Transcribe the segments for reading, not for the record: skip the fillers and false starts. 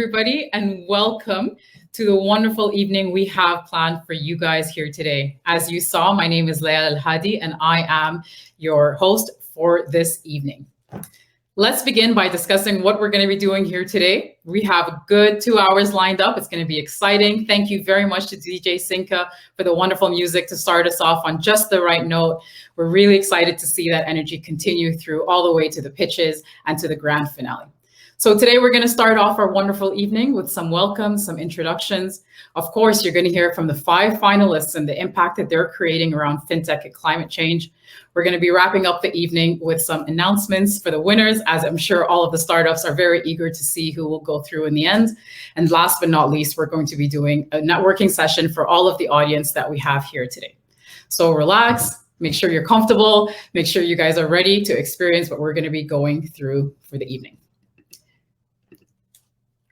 everybody, and welcome to the wonderful evening we have planned for you guys here today. As you saw, my name is Leah Al-Hadi, and I am your host for this evening. Let's begin by discussing what we're going to be doing here today. We have a good 2 hours lined up. It's going to be exciting. Thank you very much to DJ Sinka for the wonderful music to start us off on just the right note. We're really excited to see that energy continue through all the way to the pitches and to the grand finale. So today we're going to start off our wonderful evening with some welcomes, some introductions. Of course, you're going to hear from the 5 finalists and the impact that they're creating around fintech and climate change. We're going to be wrapping up the evening with some announcements for the winners, as I'm sure all of the startups are very eager to see who will go through in the end. And last but not least, we're going to be doing a networking session for all of the audience that we have here today. So relax, make sure you're comfortable, make sure you guys are ready to experience what we're going to be going through for the evening.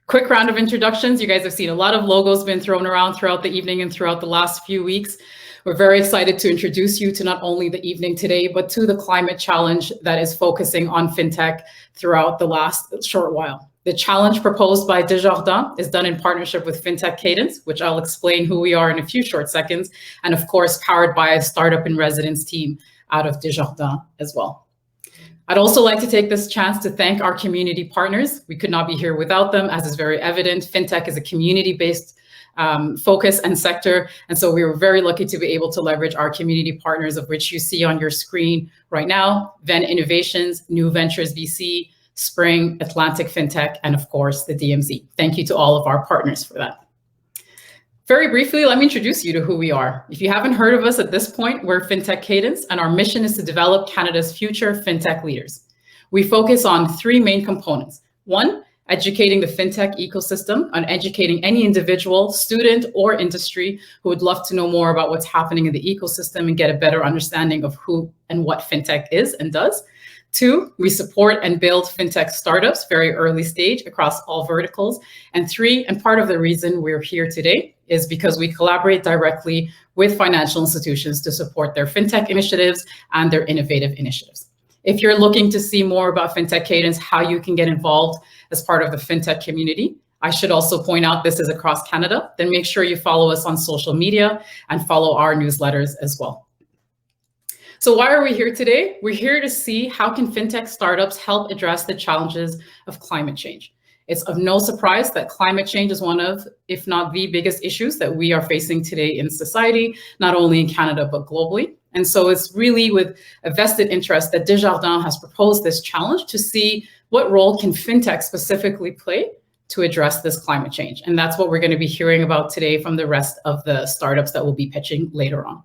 Quick round of introductions. You guys have seen a lot of logos been thrown around throughout the evening and throughout the last few weeks. We're very excited to introduce you to not only the evening today, but to the climate challenge that is focusing on fintech throughout the last short while. The challenge proposed by Desjardins is done in partnership with Fintech Cadence, which I'll explain who we are in a few short seconds, and of course, powered by a startup in residence team out of Desjardins as well. I'd also like to take this chance to thank our community partners. We could not be here without them, as is very evident. Fintech is a community-based focus and sector. And so we were very lucky to be able to leverage our community partners, of which you see on your screen right now: Venn Innovations, New Ventures VC, Spring, Atlantic Fintech, and of course, the DMZ. Thank you to all of our partners for that. Very briefly, let me introduce you to who we are. If you haven't heard of us at this point, we're Fintech Cadence, and our mission is to develop Canada's future fintech leaders. We focus on 3 main components. 1, educating the fintech ecosystem, on educating any individual, student, or industry who would love to know more about what's happening in the ecosystem and get a better understanding of who and what fintech is and does. 2, we support and build fintech startups, very early stage, across all verticals. And 3, and part of the reason we're here today is because we collaborate directly with financial institutions to support their fintech initiatives and their innovative initiatives. If you're looking to see more about Fintech Cadence, how you can get involved as part of the fintech community, I should also point out this is across Canada, then make sure you follow us on social media and follow our newsletters as well. So why are we here today? We're here to see how can fintech startups help address the challenges of climate change. It's of no surprise that climate change is one of, if not the biggest issues that we are facing today in society, not only in Canada, but globally. And so it's really with a vested interest that Desjardins has proposed this challenge to see what role can fintech specifically play to address this climate change. And that's what we're going to be hearing about today from the rest of the startups that will be pitching later on.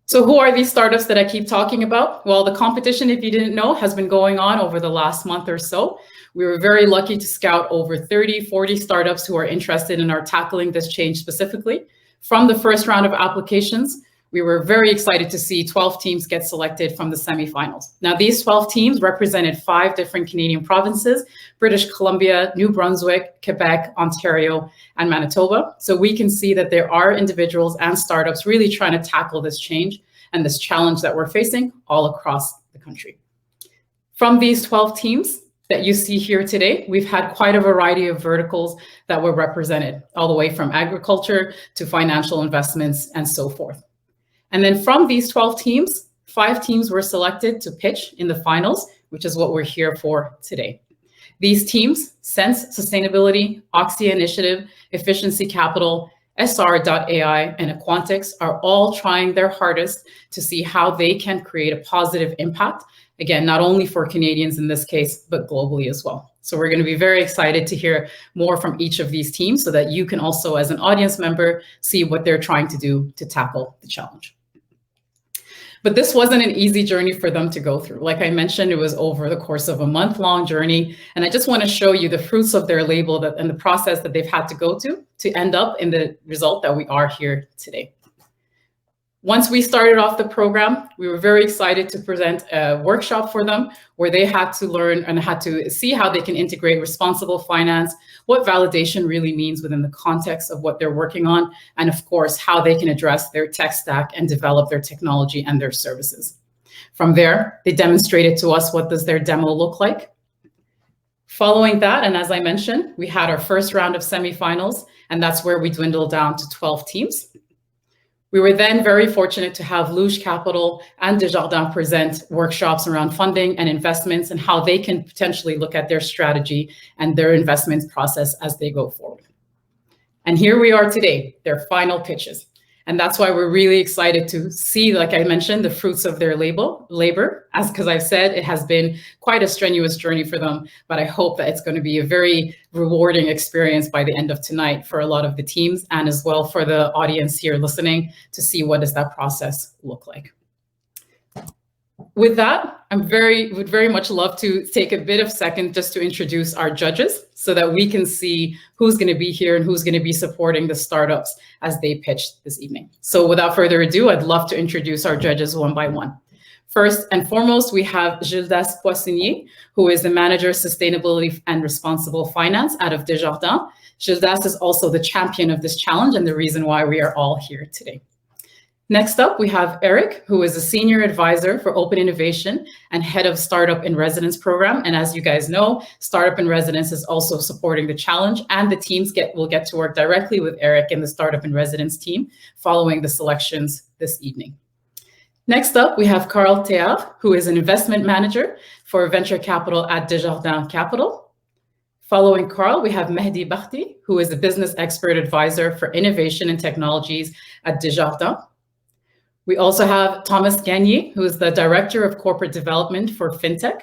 So who are these startups that I keep talking about? Well, the competition, if you didn't know, has been going on over the last month or so. We were very lucky to scout over 30, 40 startups who are interested and are tackling this change specifically. From the first round of applications, we were very excited to see 12 teams get selected from the semifinals. Now, these 12 teams represented 5 different Canadian provinces: British Columbia, New Brunswick, Quebec, Ontario, and Manitoba. So we can see that there are individuals and startups really trying to tackle this change and this challenge that we're facing all across the country. From these 12 teams that you see here today, we've had quite a variety of verticals that were represented, all the way from agriculture to financial investments and so forth. And then from these 12 teams, 5 teams were selected to pitch in the finals, which is what we're here for today. These teams, Sense Sustainability, Oxia Initiative, Efficiency Capital, SR.ai, and Aquantix, are all trying their hardest to see how they can create a positive impact, again, not only for Canadians in this case, but globally as well. So we're going to be very excited to hear more from each of these teams so that you can also, as an audience member, see what they're trying to do to tackle the challenge. But this wasn't an easy journey for them to go through. Like I mentioned, it was over the course of a month-long journey. And I just want to show you the fruits of their labor and the process that they've had to go to end up in the result that we are here today. Once we started off the program, we were very excited to present a workshop for them where they had to learn and had to see how they can integrate responsible finance, what validation really means within the context of what they're working on, and of course, how they can address their tech stack and develop their technology and their services. From there, they demonstrated to us what does their demo look like. Following that, and as I mentioned, we had our first round of semifinals, and that's where we dwindled down to 12 teams. We were then very fortunate to have Luge Capital and Desjardins present workshops around funding and investments and how they can potentially look at their strategy and their investments process as they go forward. And here we are today, their final pitches. And that's why we're really excited to see, like I mentioned, the fruits of their labor. Because I've said it has been quite a strenuous journey for them, but I hope that it's going to be a very rewarding experience by the end of tonight for a lot of the teams and as well for the audience here listening to see what does that process look like. With that, would very much love to take a bit of second just to introduce our judges so that we can see who's going to be here and who's going to be supporting the startups as they pitch this evening. So without further ado, I'd love to introduce our judges one by one. First and foremost, we have Gildas Poissonnier, who is the Manager of Sustainability and Responsible Finance out of Desjardins. Gildas is also the champion of this challenge and the reason why we are all here today. Next up, we have Eric, who is a Senior Advisor for Open Innovation and Head of Startup in Residence Program. And as you guys know, Startup in Residence is also supporting the challenge, and the teams will get to work directly with Eric and the Startup in Residence team following the selections this evening. Next up, we have Carl Théard, who is an Investment Manager for Venture Capital at Desjardins Capital. Following Carl, we have Mehdi Bakhti, who is a Business Expert Advisor for Innovation and Technologies at Desjardins. We also have Thomas Gagné, who is the Director of Corporate Development for Fintech.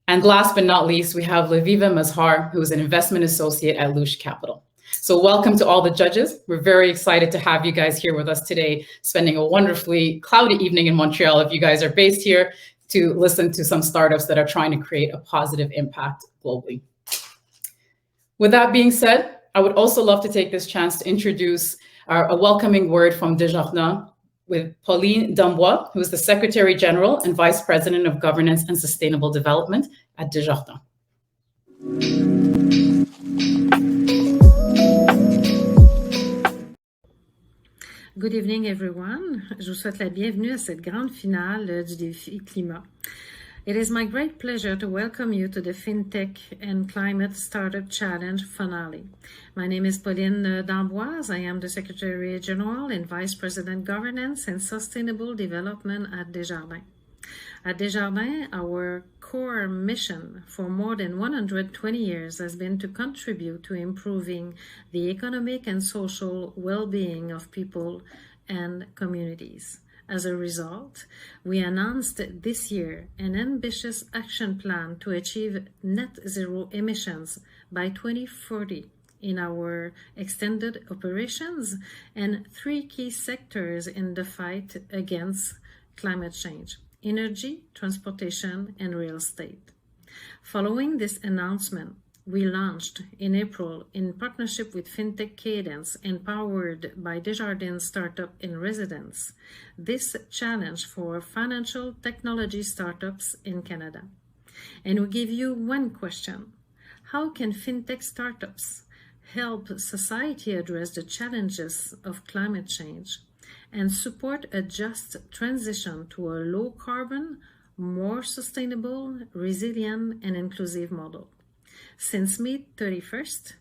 And last but not least, we have Leviva Mazhar, who is an Investment Associate at Luge Capital. So welcome to all the judges. We're very excited to have you guys here with us today, spending a wonderfully cloudy evening in Montreal if you guys are based here to listen to some startups that are trying to create a positive impact globally. With that being said, I would also love to take this chance to introduce a welcoming word from Desjardins with Pauline Dambois, who is the Secretary General and Vice President of Governance and Sustainable Development at Desjardins. Good evening, everyone. Je vous souhaite la bienvenue à cette grande finale du défi climat. It is my great pleasure to welcome you to the FinTech and Climate Startup Challenge finale. My name is Pauline Damboise. I am the Secretary General and Vice President Governance and Sustainable Development at Desjardins. At Desjardins, our core mission for more than 120 years has been to contribute to improving the economic and social well-being of people and communities. As a result, we announced this year an ambitious action plan to achieve net zero emissions by 2040 in our extended operations and 3 key sectors in the fight against climate change: energy, transportation, and real estate. Following this announcement, we launched in April, in partnership with Fintech Cadence and powered by Desjardins Startup in Residence, this challenge for financial technology startups in Canada. And we give you one question: how can fintech startups help society address the challenges of climate change and support a just transition to a low-carbon, more sustainable, resilient, and inclusive model? Since May 31st,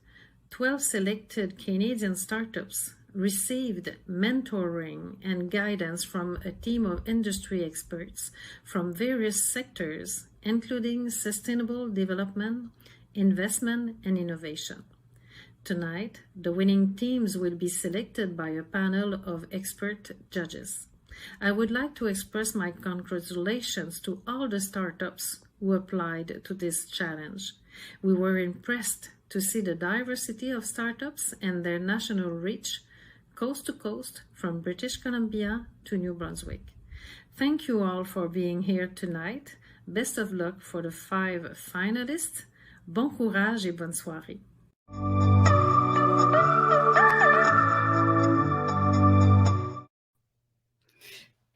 12 selected Canadian startups received mentoring and guidance from a team of industry experts from various sectors, including sustainable development, investment, and innovation. Tonight, the winning teams will be selected by a panel of expert judges. I would like to express my congratulations to all the startups who applied to this challenge. We were impressed to see the diversity of startups and their national reach, coast to coast, from British Columbia to New Brunswick. Thank you all for being here tonight. Best of luck for the 5 finalists. Bon courage et bonne soirée.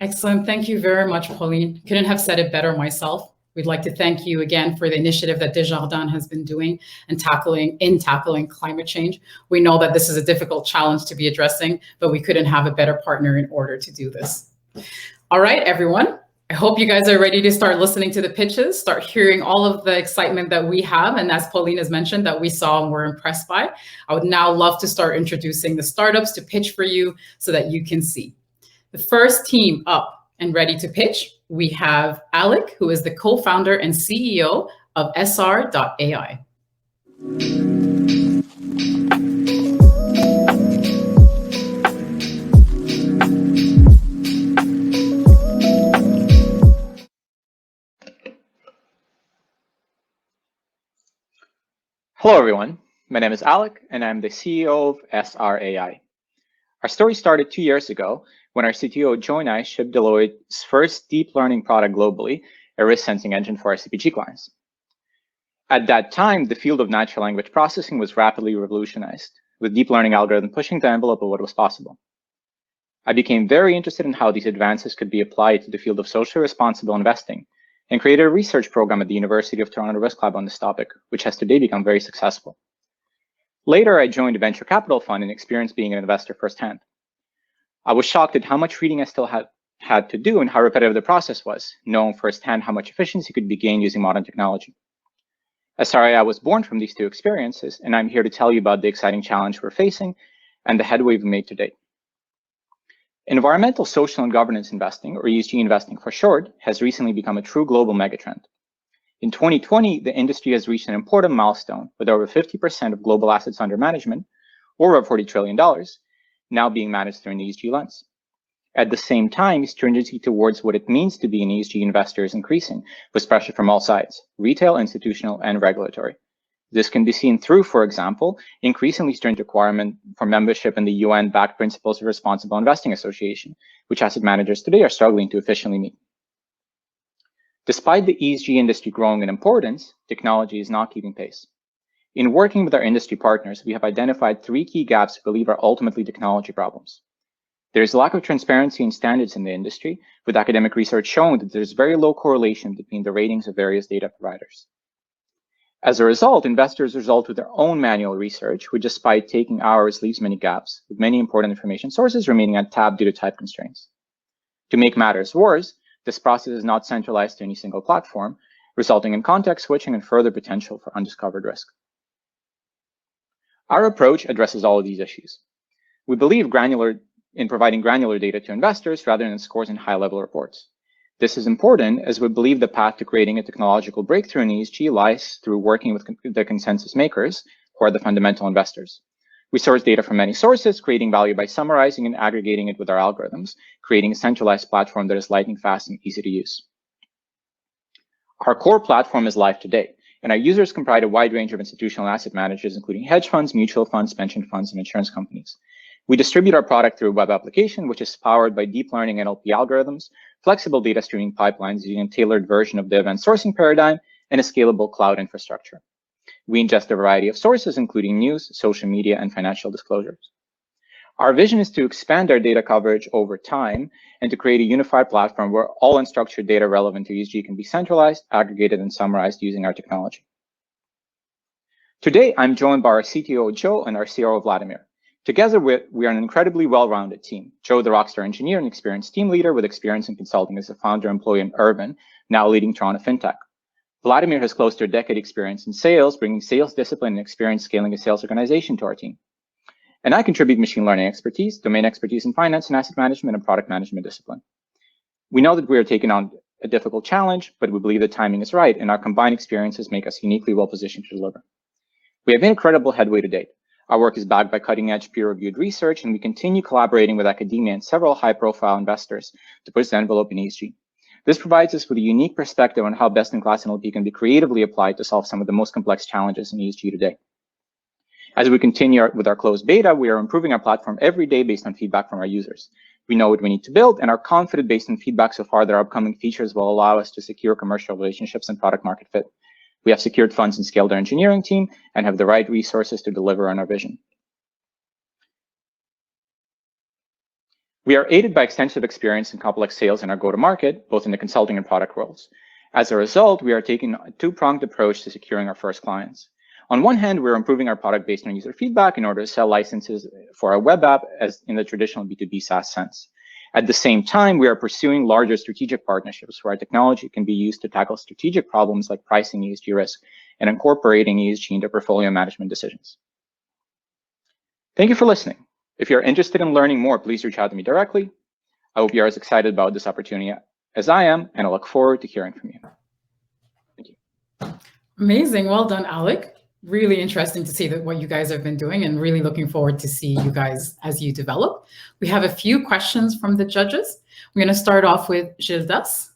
Excellent. Thank you very much, Pauline. Couldn't have said it better myself. We'd like to thank you again for the initiative that Desjardins has been doing and tackling climate change. We know that this is a difficult challenge to be addressing, but we couldn't have a better partner in order to do this. All right, everyone. I hope you guys are ready to start listening to the pitches, start hearing all of the excitement that we have. And as Pauline has mentioned, that we saw and were impressed by. I would now love to start introducing the startups to pitch for you so that you can see. The first team up and ready to pitch, we have Alec, who is the co-founder and CEO of SR.ai. Hello, everyone. My name is Alec, and I'm the CEO of SR.ai. Our story started 2 years ago when our CTO, Joe, and I shipped Deloitte's first deep learning product globally, a risk sensing engine for our CPG clients. At that time, the field of natural language processing was rapidly revolutionized, with deep learning algorithms pushing the envelope of what was possible. I became very interested in how these advances could be applied to the field of socially responsible investing, and created a research program at the University of Toronto Risk Lab on this topic, which has today become very successful. Later, I joined a venture capital fund and experienced being an investor firsthand. I was shocked at how much reading I still had to do and how repetitive the process was, knowing firsthand how much efficiency could be gained using modern technology. SR.ai was born from these two experiences, and I'm here to tell you about the exciting challenge we're facing and the headway we've made to date. Environmental, social, and governance investing, or ESG investing for short, has recently become a true global megatrend. In 2020, the industry has reached an important milestone with over 50% of global assets under management, or over $40 trillion, now being managed through an ESG lens. At the same time, stringency towards what it means to be an ESG investor is increasing, with pressure from all sides, retail, institutional, and regulatory. This can be seen through, for example, increasingly stringent requirement for membership in the UN-backed Principles of Responsible Investing Association, which asset managers today are struggling to efficiently meet. Despite the ESG industry growing in importance, technology is not keeping pace. In working with our industry partners, we have identified 3 key gaps we believe are ultimately technology problems. There is a lack of transparency and standards in the industry, with academic research showing that there's very low correlation between the ratings of various data providers. As a result, investors result with their own manual research, which despite taking hours leaves many gaps, with many important information sources remaining untapped due to type constraints. To make matters worse, this process is not centralized to any single platform, resulting in context switching and further potential for undiscovered risk. Our approach addresses all of these issues. We believe in providing granular data to investors rather than scores and high-level reports. This is important as we believe the path to creating a technological breakthrough in ESG lies through working with the consensus makers, who are the fundamental investors. We source data from many sources, creating value by summarizing and aggregating it with our algorithms, creating a centralized platform that is lightning fast and easy to use. Our core platform is live today, and our users comprise a wide range of institutional asset managers, including hedge funds, mutual funds, pension funds, and insurance companies. We distribute our product through a web application, which is powered by deep learning NLP algorithms, flexible data streaming pipelines using a tailored version of the event sourcing paradigm, and a scalable cloud infrastructure. We ingest a variety of sources, including news, social media, and financial disclosures. Our vision is to expand our data coverage over time and to create a unified platform where all unstructured data relevant to ESG can be centralized, aggregated, and summarized using our technology. Today, I'm joined by our CTO, Joe, and our CRO, Vladimir. Together, we are an incredibly well-rounded team. Joe, the rockstar engineer and experienced team leader with experience in consulting as a founder employee in Urban, now leading Toronto Fintech. Vladimir has close to a decade experience in sales, bringing sales discipline and experience scaling a sales organization to our team. And I contribute machine learning expertise, domain expertise in finance and asset management, and product management discipline. We know that we are taking on a difficult challenge, but we believe the timing is right, and our combined experiences make us uniquely well-positioned to deliver. We have incredible headway to date. Our work is backed by cutting-edge peer-reviewed research, and we continue collaborating with academia and several high-profile investors to push the envelope in ESG. This provides us with a unique perspective on how best-in-class NLP can be creatively applied to solve some of the most complex challenges in ESG today. As we continue with our closed beta, we are improving our platform every day based on feedback from our users. We know what we need to build and are confident based on feedback so far that our upcoming features will allow us to secure commercial relationships and product market fit. We have secured funds and scaled our engineering team and have the right resources to deliver on our vision. We are aided by extensive experience in complex sales in our go-to-market, both in the consulting and product roles. As a result, we are taking a two-pronged approach to securing our first clients. On one hand, we're improving our product based on user feedback in order to sell licenses for our web app as in the traditional B2B SaaS sense. At the same time, we are pursuing larger strategic partnerships where our technology can be used to tackle strategic problems like pricing ESG risk and incorporating ESG into portfolio management decisions. Thank you for listening. If you're interested in learning more, please reach out to me directly. I hope you are as excited about this opportunity as I am, and I look forward to hearing from you. Thank you. Amazing. Well done, Alec. Really interesting to see that what you guys have been doing, and really looking forward to see you guys as you develop. We have a few questions from the judges. We're going to start off with Gildas.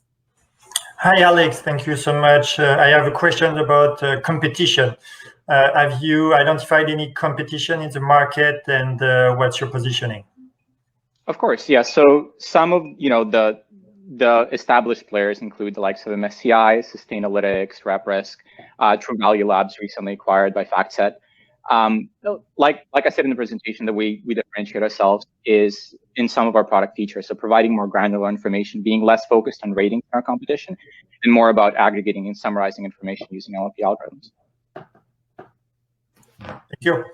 Hi, Alex. Thank you so much. I have a question about competition. Have you identified any competition in the market, and what's your positioning? Of course, yeah. So some of the established players include the likes of MSCI, Sustainalytics, RepRisk, True Value Labs, recently acquired by FactSet. Like I said in the presentation, the way we differentiate ourselves is in some of our product features. So providing more granular information, being less focused on rating our competition, and more about aggregating and summarizing information using LLP algorithms. Thank you.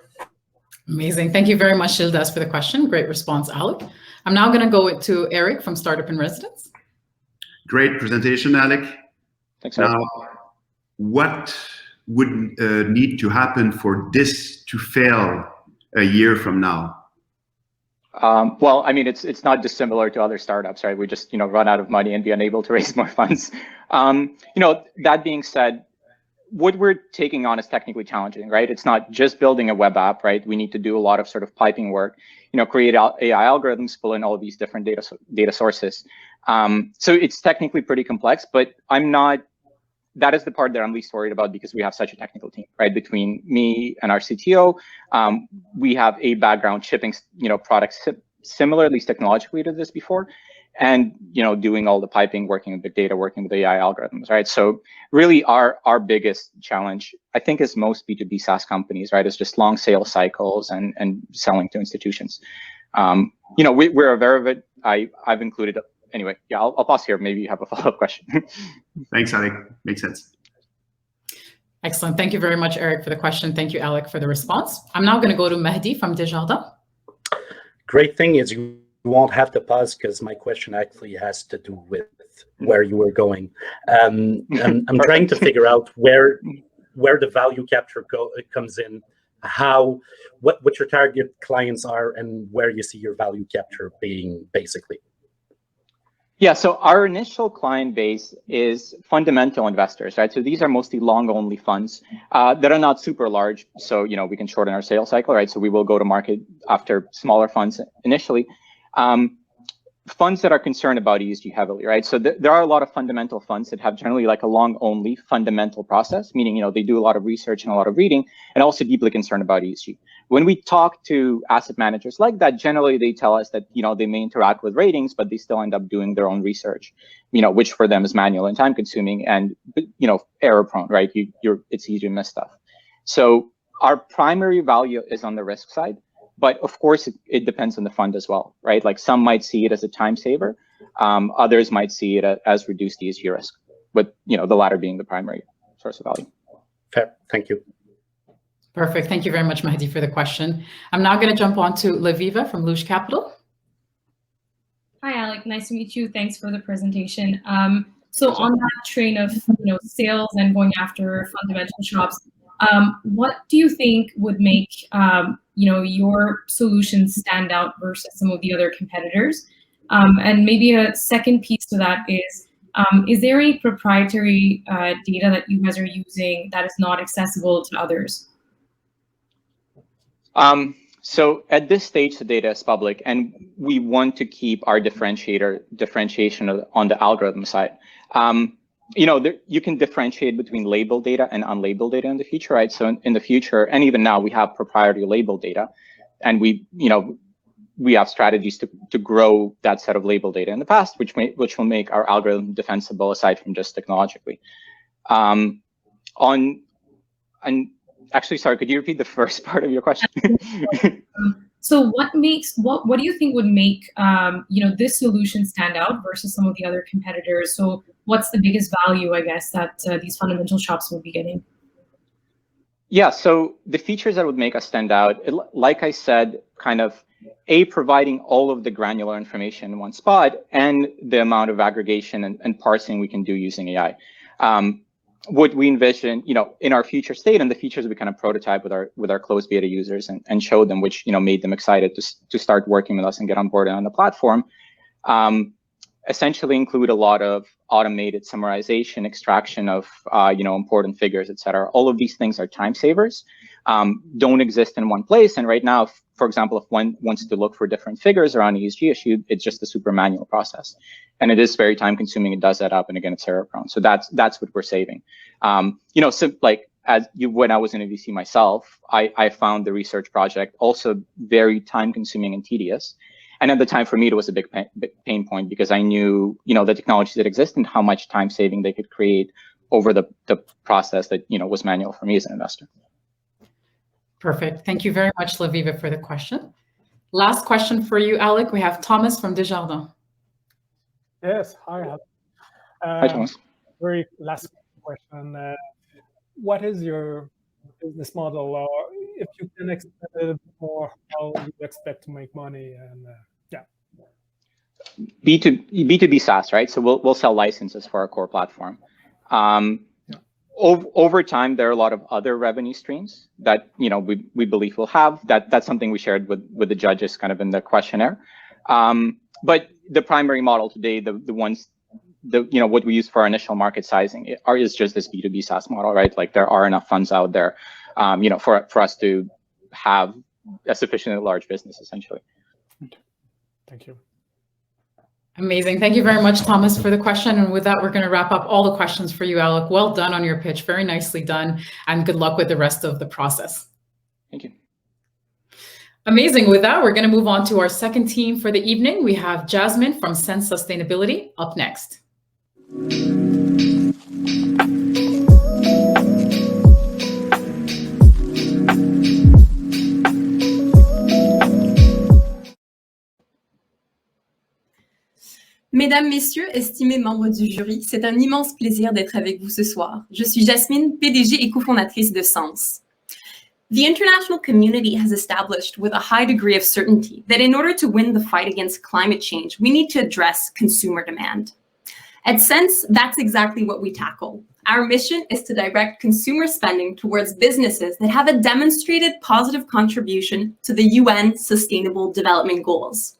Amazing. Thank you very much, Gildas, for the question. Great response, Alec. I'm now going to go to Eric from Startup in Residence. Great presentation, Alec. Thanks, now, what would need to happen for this to fail a year from now? Well, I mean, it's not dissimilar to other startups, right? We just run out of money and be unable to raise more funds. That being said, what we're taking on is technically challenging, right? It's not just building a web app, right? We need to do a lot of sort of piping work, create AI algorithms, pull in all of these different data sources. So it's technically pretty complex, but that is the part that I'm least worried about, because we have such a technical team, right? Between me and our CTO, we have a background shipping, products similar, at least technologically, to this before, and doing all the piping, working with big data, working with AI algorithms, right? So really, our biggest challenge, I think, is most B2B SaaS companies, right? It's just long sales cycles and selling to institutions. We're aware of it. I've included it. Anyway, yeah, I'll pause here. Maybe you have a follow-up question. Thanks, Alec. Makes sense. Excellent. Thank you very much, Eric, for the question. Thank you, Alec, for the response. I'm now going to go to Mehdi from Desjardins. Great thing is you won't have to pause, because my question actually has to do with where you were going. I'm trying to figure out where the value capture comes in, what your target clients are, and where you see your value capture being, basically. Yeah, so our initial client base is fundamental investors, right? So these are mostly long-only funds that are not super large. So, we can shorten our sales cycle, right? So we will go to market after smaller funds initially. Funds that are concerned about ESG heavily, right? So there are a lot of fundamental funds that have generally like a long-only fundamental process, meaning, they do a lot of research and a lot of reading, and also deeply concerned about ESG. When we talk to asset managers like that, generally they tell us that, they may interact with ratings, but they still end up doing their own research, which for them is manual and time consuming and, error prone, right? It's easy to miss stuff. So our primary value is on the risk side. But of course, it depends on the fund as well, right? Like some might see it as a time saver. Others might see it as reduced ESG risk, but the latter being the primary source of value. Fair. Thank you. Perfect. Thank you very much, Mehdi, for the question. I'm now going to jump on to Laviva from Luge Capital. Hi, Alec. Nice to meet you. Thanks for the presentation. So on that train of sales and going after fundamental shops, what do you think would make your solution stand out versus some of the other competitors? And maybe a second piece to that is there any proprietary data that you guys are using that is not accessible to others? So at this stage, the data is public, and we want to keep our differentiation on the algorithm side. You can differentiate between labeled data and unlabeled data in the future, right? So in the future, and even now, we have proprietary labeled data, and we have strategies to grow that set of labeled data in the past, which will make our algorithm defensible aside from just technologically. Actually, sorry, could you repeat the first part of your question? So what do you think would make this solution stand out versus some of the other competitors? So what's the biggest value, I guess, that these fundamental shops will be getting? Yeah, so the features that would make us stand out, like I said, kind of providing all of the granular information in one spot, and the amount of aggregation and parsing we can do using AI. What we envision, in our future state, and the features we kind of prototype with our closed beta users and show them, which made them excited to start working with us and get on board on the platform. Essentially include a lot of automated summarization, extraction of important figures, et cetera. All of these things are time savers, don't exist in one place. And right now, for example, if one wants to look for different figures around an ESG issue, it's just a super manual process. And it is very time consuming. It does that up, and again, it's error prone. So that's what we're saving. So like when I was in a VC myself, I found the research project also very time consuming and tedious. And at the time, for me, it was a big pain point, because I knew, the technologies that exist and how much time saving they could create over the process that, was manual for me as an investor. Perfect. Thank you very much, Laviva, for the question. Last question for you, Alec. We have Thomas from Desjardins. Yes. Hi, Alec. Hi, Thomas. Very last question. What is your business model, or if you can expand a little bit more, how you expect to make money? And B2B SaaS, right? So we'll sell licenses for our core platform. Over time, there are a lot of other revenue streams that we believe we'll have. That's something we shared with the judges kind of in the questionnaire. But the primary model today, what we use for our initial market sizing is just this B2B SaaS model, right? Like there are enough funds out there, for us to have a sufficiently large business, essentially. Thank you. Amazing. Thank you very much, Thomas, for the question. And with that, we're going to wrap up all the questions for you, Alec. Well done on your pitch. Very nicely done. And good luck with the rest of the process. Thank you. Amazing. With that, we're going to move on to our second team for the evening. We have Jasmine from Sense Sustainability up next. Mesdames, Messieurs, estimés membres du jury, c'est un immense plaisir d'être avec vous ce soir. Je suis Jasmine, PDG et cofondatrice de Sense. The international community has established with a high degree of certainty that in order to win the fight against climate change, we need to address consumer demand. At Sense, that's exactly what we tackle. Our mission is to direct consumer spending towards businesses that have a demonstrated positive contribution to the UN Sustainable Development Goals.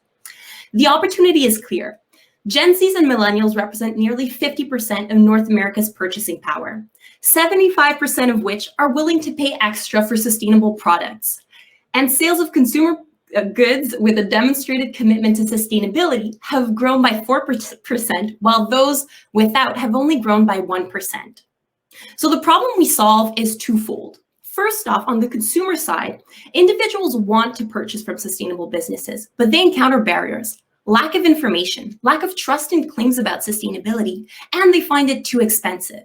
The opportunity is clear. Gen Zs and millennials represent nearly 50% of North America's purchasing power, 75% of which are willing to pay extra for sustainable products. And sales of consumer goods with a demonstrated commitment to sustainability have grown by 4%, while those without have only grown by 1%. So the problem we solve is twofold. First off, on the consumer side, individuals want to purchase from sustainable businesses, but they encounter barriers. Lack of information, lack of trust in claims about sustainability, and they find it too expensive.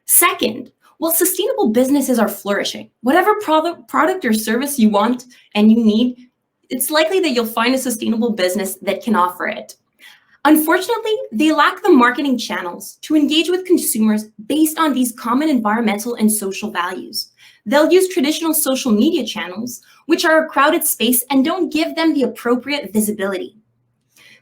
Second, while sustainable businesses are flourishing, whatever product or service you want and you need, it's likely that you'll find a sustainable business that can offer it. Unfortunately, they lack the marketing channels to engage with consumers based on these common environmental and social values. They'll use traditional social media channels, which are a crowded space and don't give them the appropriate visibility.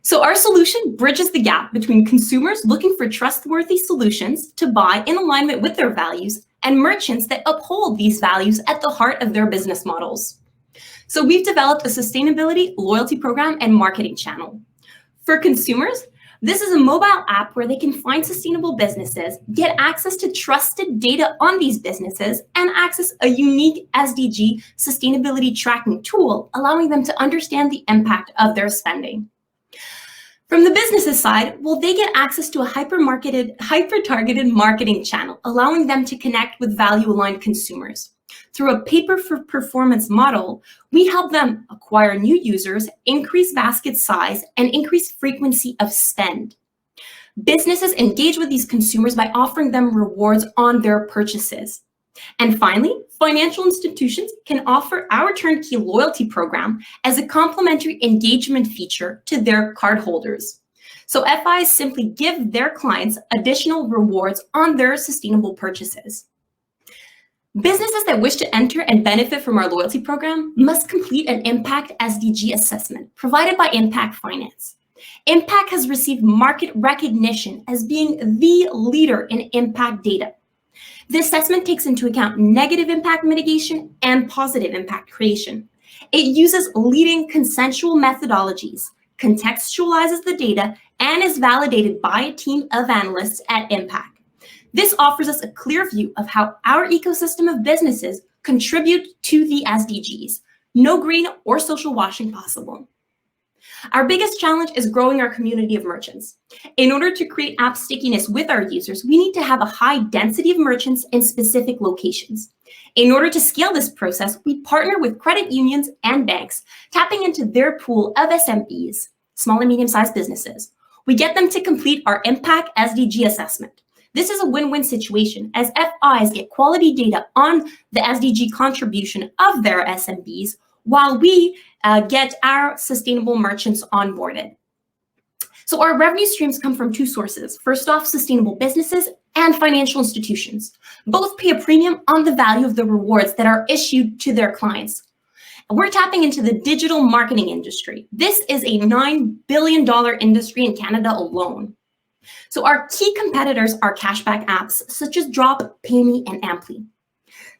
So our solution bridges the gap between consumers looking for trustworthy solutions to buy in alignment with their values and merchants that uphold these values at the heart of their business models. So we've developed a sustainability loyalty program and marketing channel. For consumers, this is a mobile app where they can find sustainable businesses, get access to trusted data on these businesses, and access a unique SDG sustainability tracking tool, allowing them to understand the impact of their spending. From the business's side, well, they get access to a hyper-targeted marketing channel, allowing them to connect with value-aligned consumers. Through a pay-for-performance model, we help them acquire new users, increase basket size, and increase frequency of spend. Businesses engage with these consumers by offering them rewards on their purchases. And finally, financial institutions can offer our turnkey loyalty program as a complementary engagement feature to their cardholders. So FIs simply give their clients additional rewards on their sustainable purchases. Businesses that wish to enter and benefit from our loyalty program must complete an Impact SDG assessment provided by Impact Finance. Impact has received market recognition as being the leader in impact data. The assessment takes into account negative impact mitigation and positive impact creation. It uses leading consensual methodologies, contextualizes the data, and is validated by a team of analysts at Impact. This offers us a clear view of how our ecosystem of businesses contribute to the SDGs. No green or social washing possible. Our biggest challenge is growing our community of merchants. In order to create app stickiness with our users, we need to have a high density of merchants in specific locations. In order to scale this process, we partner with credit unions and banks, tapping into their pool of SMBs, small and medium-sized businesses. We get them to complete our Impact SDG assessment. This is a win-win situation as FIs get quality data on the SDG contribution of their SMBs while we get our sustainable merchants onboarded. So our revenue streams come from two sources. First off, sustainable businesses and financial institutions. Both pay a premium on the value of the rewards that are issued to their clients. We're tapping into the digital marketing industry. This is a $9 billion industry in Canada alone. So our key competitors are cashback apps such as Drop, PayMe, and Ampli.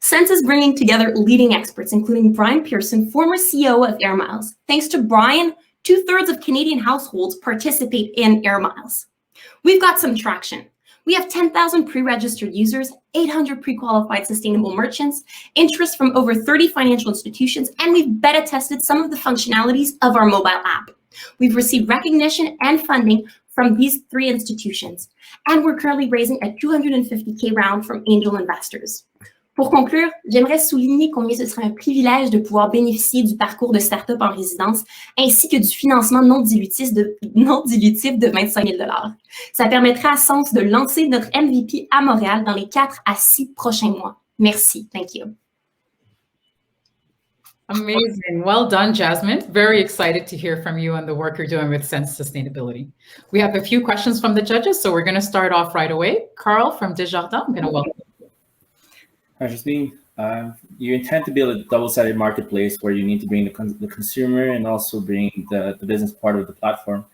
Sense is bringing together leading experts, including Brian Pearson, former CEO of Air Miles. Thanks to Brian, 2/3 of Canadian households participate in Air Miles. We've got some traction. We have 10,000 pre-registered users, 800 pre-qualified sustainable merchants, interest from over 30 financial institutions, and we've beta tested some of the functionalities of our mobile app. We've received recognition and funding from these 3 institutions, and we're currently raising a $250K round from angel investors. Pour conclure, j'aimerais souligner combien ce serait un privilège de pouvoir bénéficier du parcours de start-up en résidence ainsi que du financement non dilutif de $25 000. Ça permettrait à Sens de lancer notre MVP à Montréal dans les 4 à 6 prochains mois. Merci. Thank you. Amazing. Well done, Jasmine. Very excited to hear from you on the work you're doing with Sense Sustainability. We have a few questions from the judges, so we're going to start off right away. Carl from Desjardins, I'm going to welcome you. Hi, Jasmine. You intend to build a double-sided marketplace where you need to bring the consumer and also bring the business part of the platform.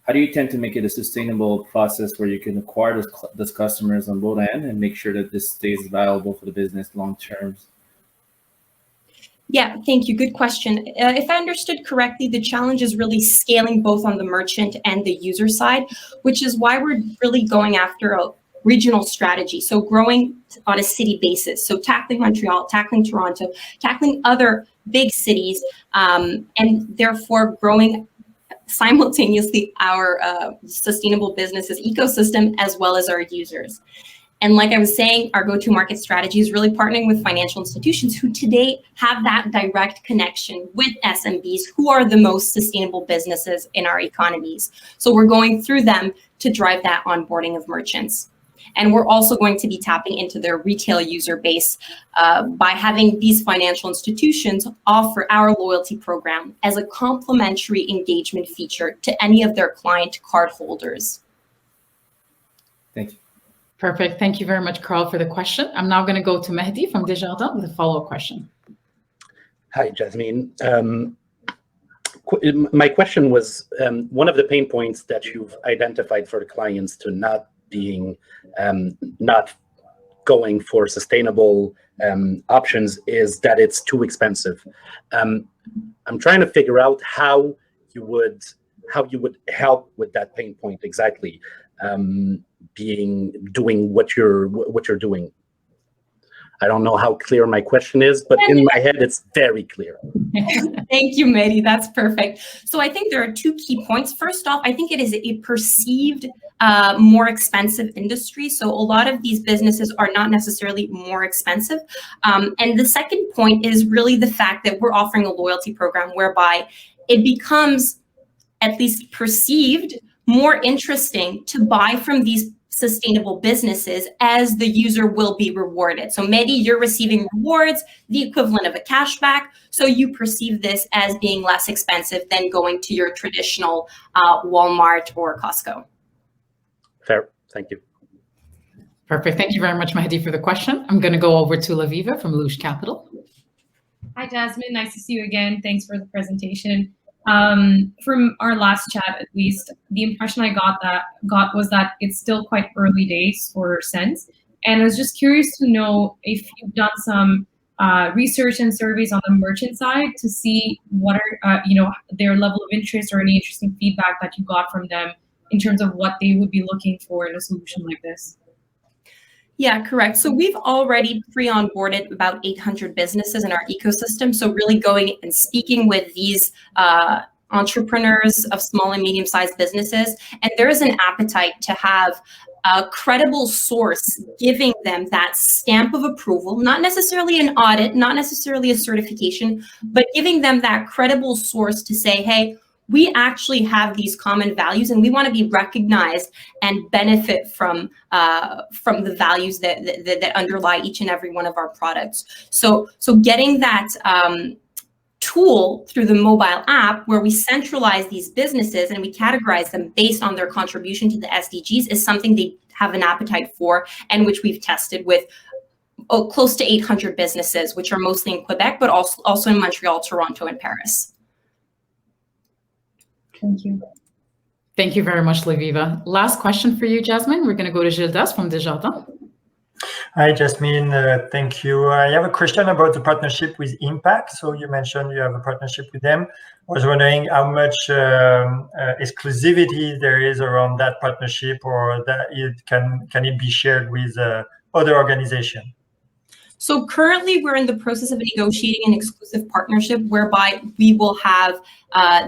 How do you intend to make it a sustainable process where you can acquire those customers on both ends and make sure that this stays viable for the business long term? Yeah, thank you. Good question. If I understood correctly, the challenge is really scaling both on the merchant and the user side, which is why we're really going after a regional strategy. So growing on a city basis. So tackling Montreal, tackling Toronto, tackling other big cities, and therefore growing simultaneously our sustainable businesses ecosystem as well as our users. And like I was saying, our go-to-market strategy is really partnering with financial institutions who today have that direct connection with SMBs, who are the most sustainable businesses in our economies. So we're going through them to drive that onboarding of merchants. And we're also going to be tapping into their retail user base by having these financial institutions offer our loyalty program as a complimentary engagement feature to any of their client card holders. Thank you. Perfect. Thank you very much, Carl, for the question. I'm now going to go to Mehdi from Desjardins with a follow-up question. Hi, Jasmine. My question was, one of the pain points that you've identified for the clients to not going for sustainable options is that it's too expensive. I'm trying to figure out how you would help with that pain point exactly. Doing what you're doing. I don't know how clear my question is, but in my head, it's very clear. Thank you, Mehdi. That's perfect. So I think there are 2 key points. First off, I think it is a perceived more expensive industry. So a lot of these businesses are not necessarily more expensive. And the second point is really the fact that we're offering a loyalty program whereby it becomes, at least perceived, more interesting to buy from these sustainable businesses as the user will be rewarded. So Mehdi, you're receiving rewards, the equivalent of a cashback. So you perceive this as being less expensive than going to your traditional Walmart or Costco. Fair. Thank you. Perfect. Thank you very much, Mahdi, for the question. I'm going to go over to Laviva from Luge Capital. Hi, Jasmine. Nice to see you again. Thanks for the presentation. From our last chat, at least, the impression I got was that it's still quite early days for Sense. And I was just curious to know if you've done some research and surveys on the merchant side to see what are their level of interest or any interesting feedback that you got from them in terms of what they would be looking for in a solution like this. Yeah, correct. So we've already pre-onboarded about 800 businesses in our ecosystem. So really going and speaking with these entrepreneurs of small and medium-sized businesses, and there is an appetite to have a credible source giving them that stamp of approval, not necessarily an audit, not necessarily a certification, but giving them that credible source to say, hey, we actually have these common values and we want to be recognized and benefit from the values that underlie each and every one of our products. So getting that tool through the mobile app where we centralize these businesses and we categorize them based on their contribution to the SDGs is something they have an appetite for, and which we've tested with close to 800 businesses, which are mostly in Quebec, but also in Montreal, Toronto, and Paris. Thank you. Thank you very much, Laviva. Last question for you, Jasmine. We're going to go to Gildas from Desjardins. Hi, Jasmine. Thank you. I have a question about the partnership with Impact. So you mentioned you have a partnership with them. I was wondering how much exclusivity there is around that partnership, or that can it be shared with other organizations? So currently we're in the process of negotiating an exclusive partnership whereby we will have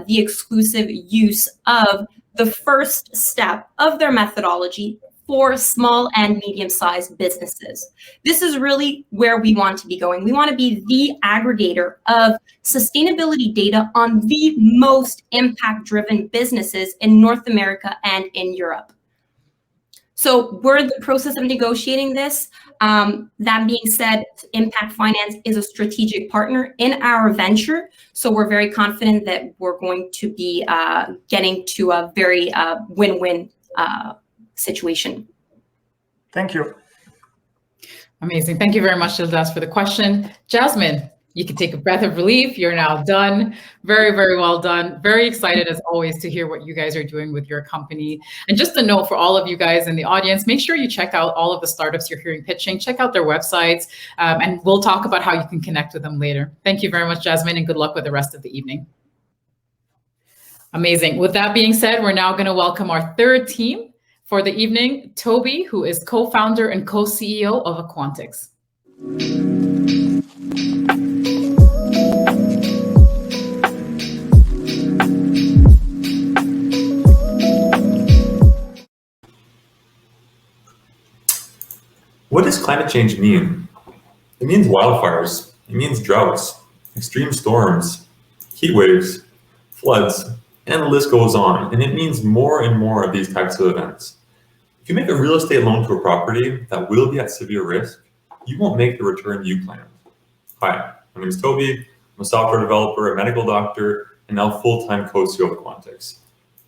the exclusive use of the first step of their methodology for small and medium-sized businesses. This is really where we want to be going. We want to be the aggregator of sustainability data on the most impact-driven businesses in North America and in Europe. So we're in the process of negotiating this. That being said, Impact Finance is a strategic partner in our venture. So we're very confident that we're going to be getting to a very win-win situation. Thank you. Amazing. Thank you very much, Gildas, for the question. Jasmine, you can take a breath of relief. You're now done. Very, very well done. Very excited, as always, to hear what you guys are doing with your company. And just a note for all of you guys in the audience, make sure you check out all of the startups you're hearing pitching. Check out their websites, and we'll talk about how you can connect with them later. Thank you very much, Jasmine, and good luck with the rest of the evening. Amazing. With that being said, we're now going to welcome our third team for the evening, Toby, who is co-founder and co-CEO of Aquantix. What does climate change mean? It means wildfires, it means droughts, extreme storms, heat waves, floods, and the list goes on. And it means more and more of these types of events. If you make a real estate loan to a property that will be at severe risk, you won't make the return you planned. Hi, my name is Toby. I'm a software developer, a medical doctor, and now full-time co-CEO of Aquantix.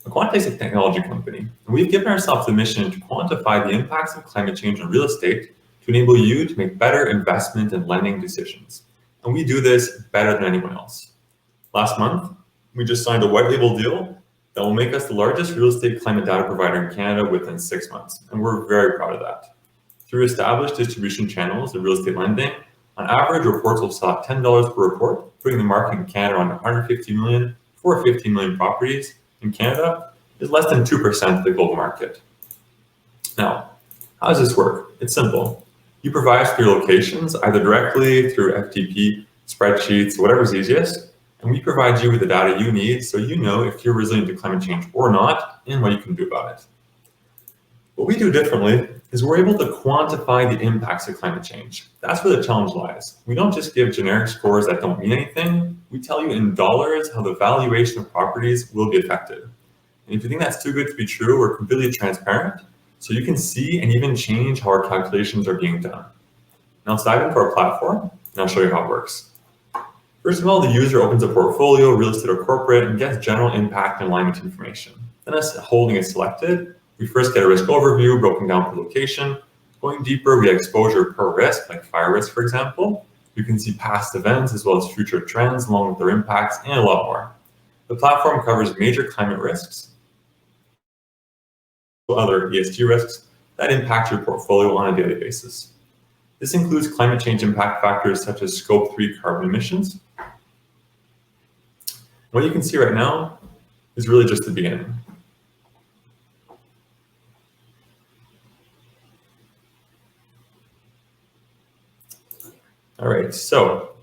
Aquantix is a technology company, and we've given ourselves the mission to quantify the impacts of climate change on real estate to enable you to make better investment and lending decisions. And we do this better than anyone else. Last month, we just signed a white label deal that will make us the largest real estate climate data provider in Canada within 6 months, and we're very proud of that. Through established distribution channels of real estate lending, on average, reports will sell at $10 per report, putting the market in Canada on 150 million for 15 million properties. In Canada is less than 2% of the global market. Now, how does this work? It's simple. You provide for your locations either directly through FTP, spreadsheets, whatever's easiest, and we provide you with the data you need so you know if you're resilient to climate change or not and what you can do about it. What we do differently is we're able to quantify the impacts of climate change. That's where the challenge lies. We don't just give generic scores that don't mean anything. We tell you in dollars how the valuation of properties will be affected. And if you think that's too good to be true, we're completely transparent, so you can see and even change how our calculations are being done. Now let's dive into our platform, and I'll show you how it works. First of all, the user opens a portfolio, real estate or corporate, and gets general impact and alignment information. Then as holding is selected, we first get a risk overview broken down per location, Going deeper, we have exposure per risk, like fire risk, for example. You can see past events as well as future trends along with their impacts and a lot more. The platform covers major climate risks, other ESG risks that impact your portfolio on a daily basis. This includes climate change impact factors such as Scope 3 carbon emissions. What you can see right now is really just the beginning. All right, so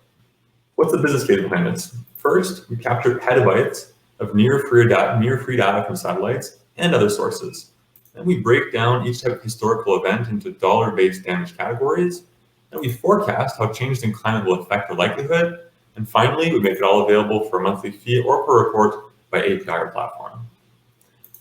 what's the business case behind this? First, we capture petabytes of near-free data from satellites and other sources. Then we break down each type of historical event into dollar-based damage categories. Then we forecast how changes in climate will affect the likelihood. And finally, we make it all available for a monthly fee or per report by API or platform.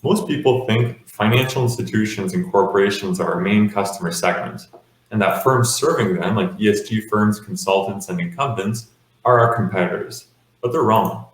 Most people think financial institutions and corporations are our main customer segment, and that firms serving them, like ESG firms, consultants, and incumbents, are our competitors. But they're wrong.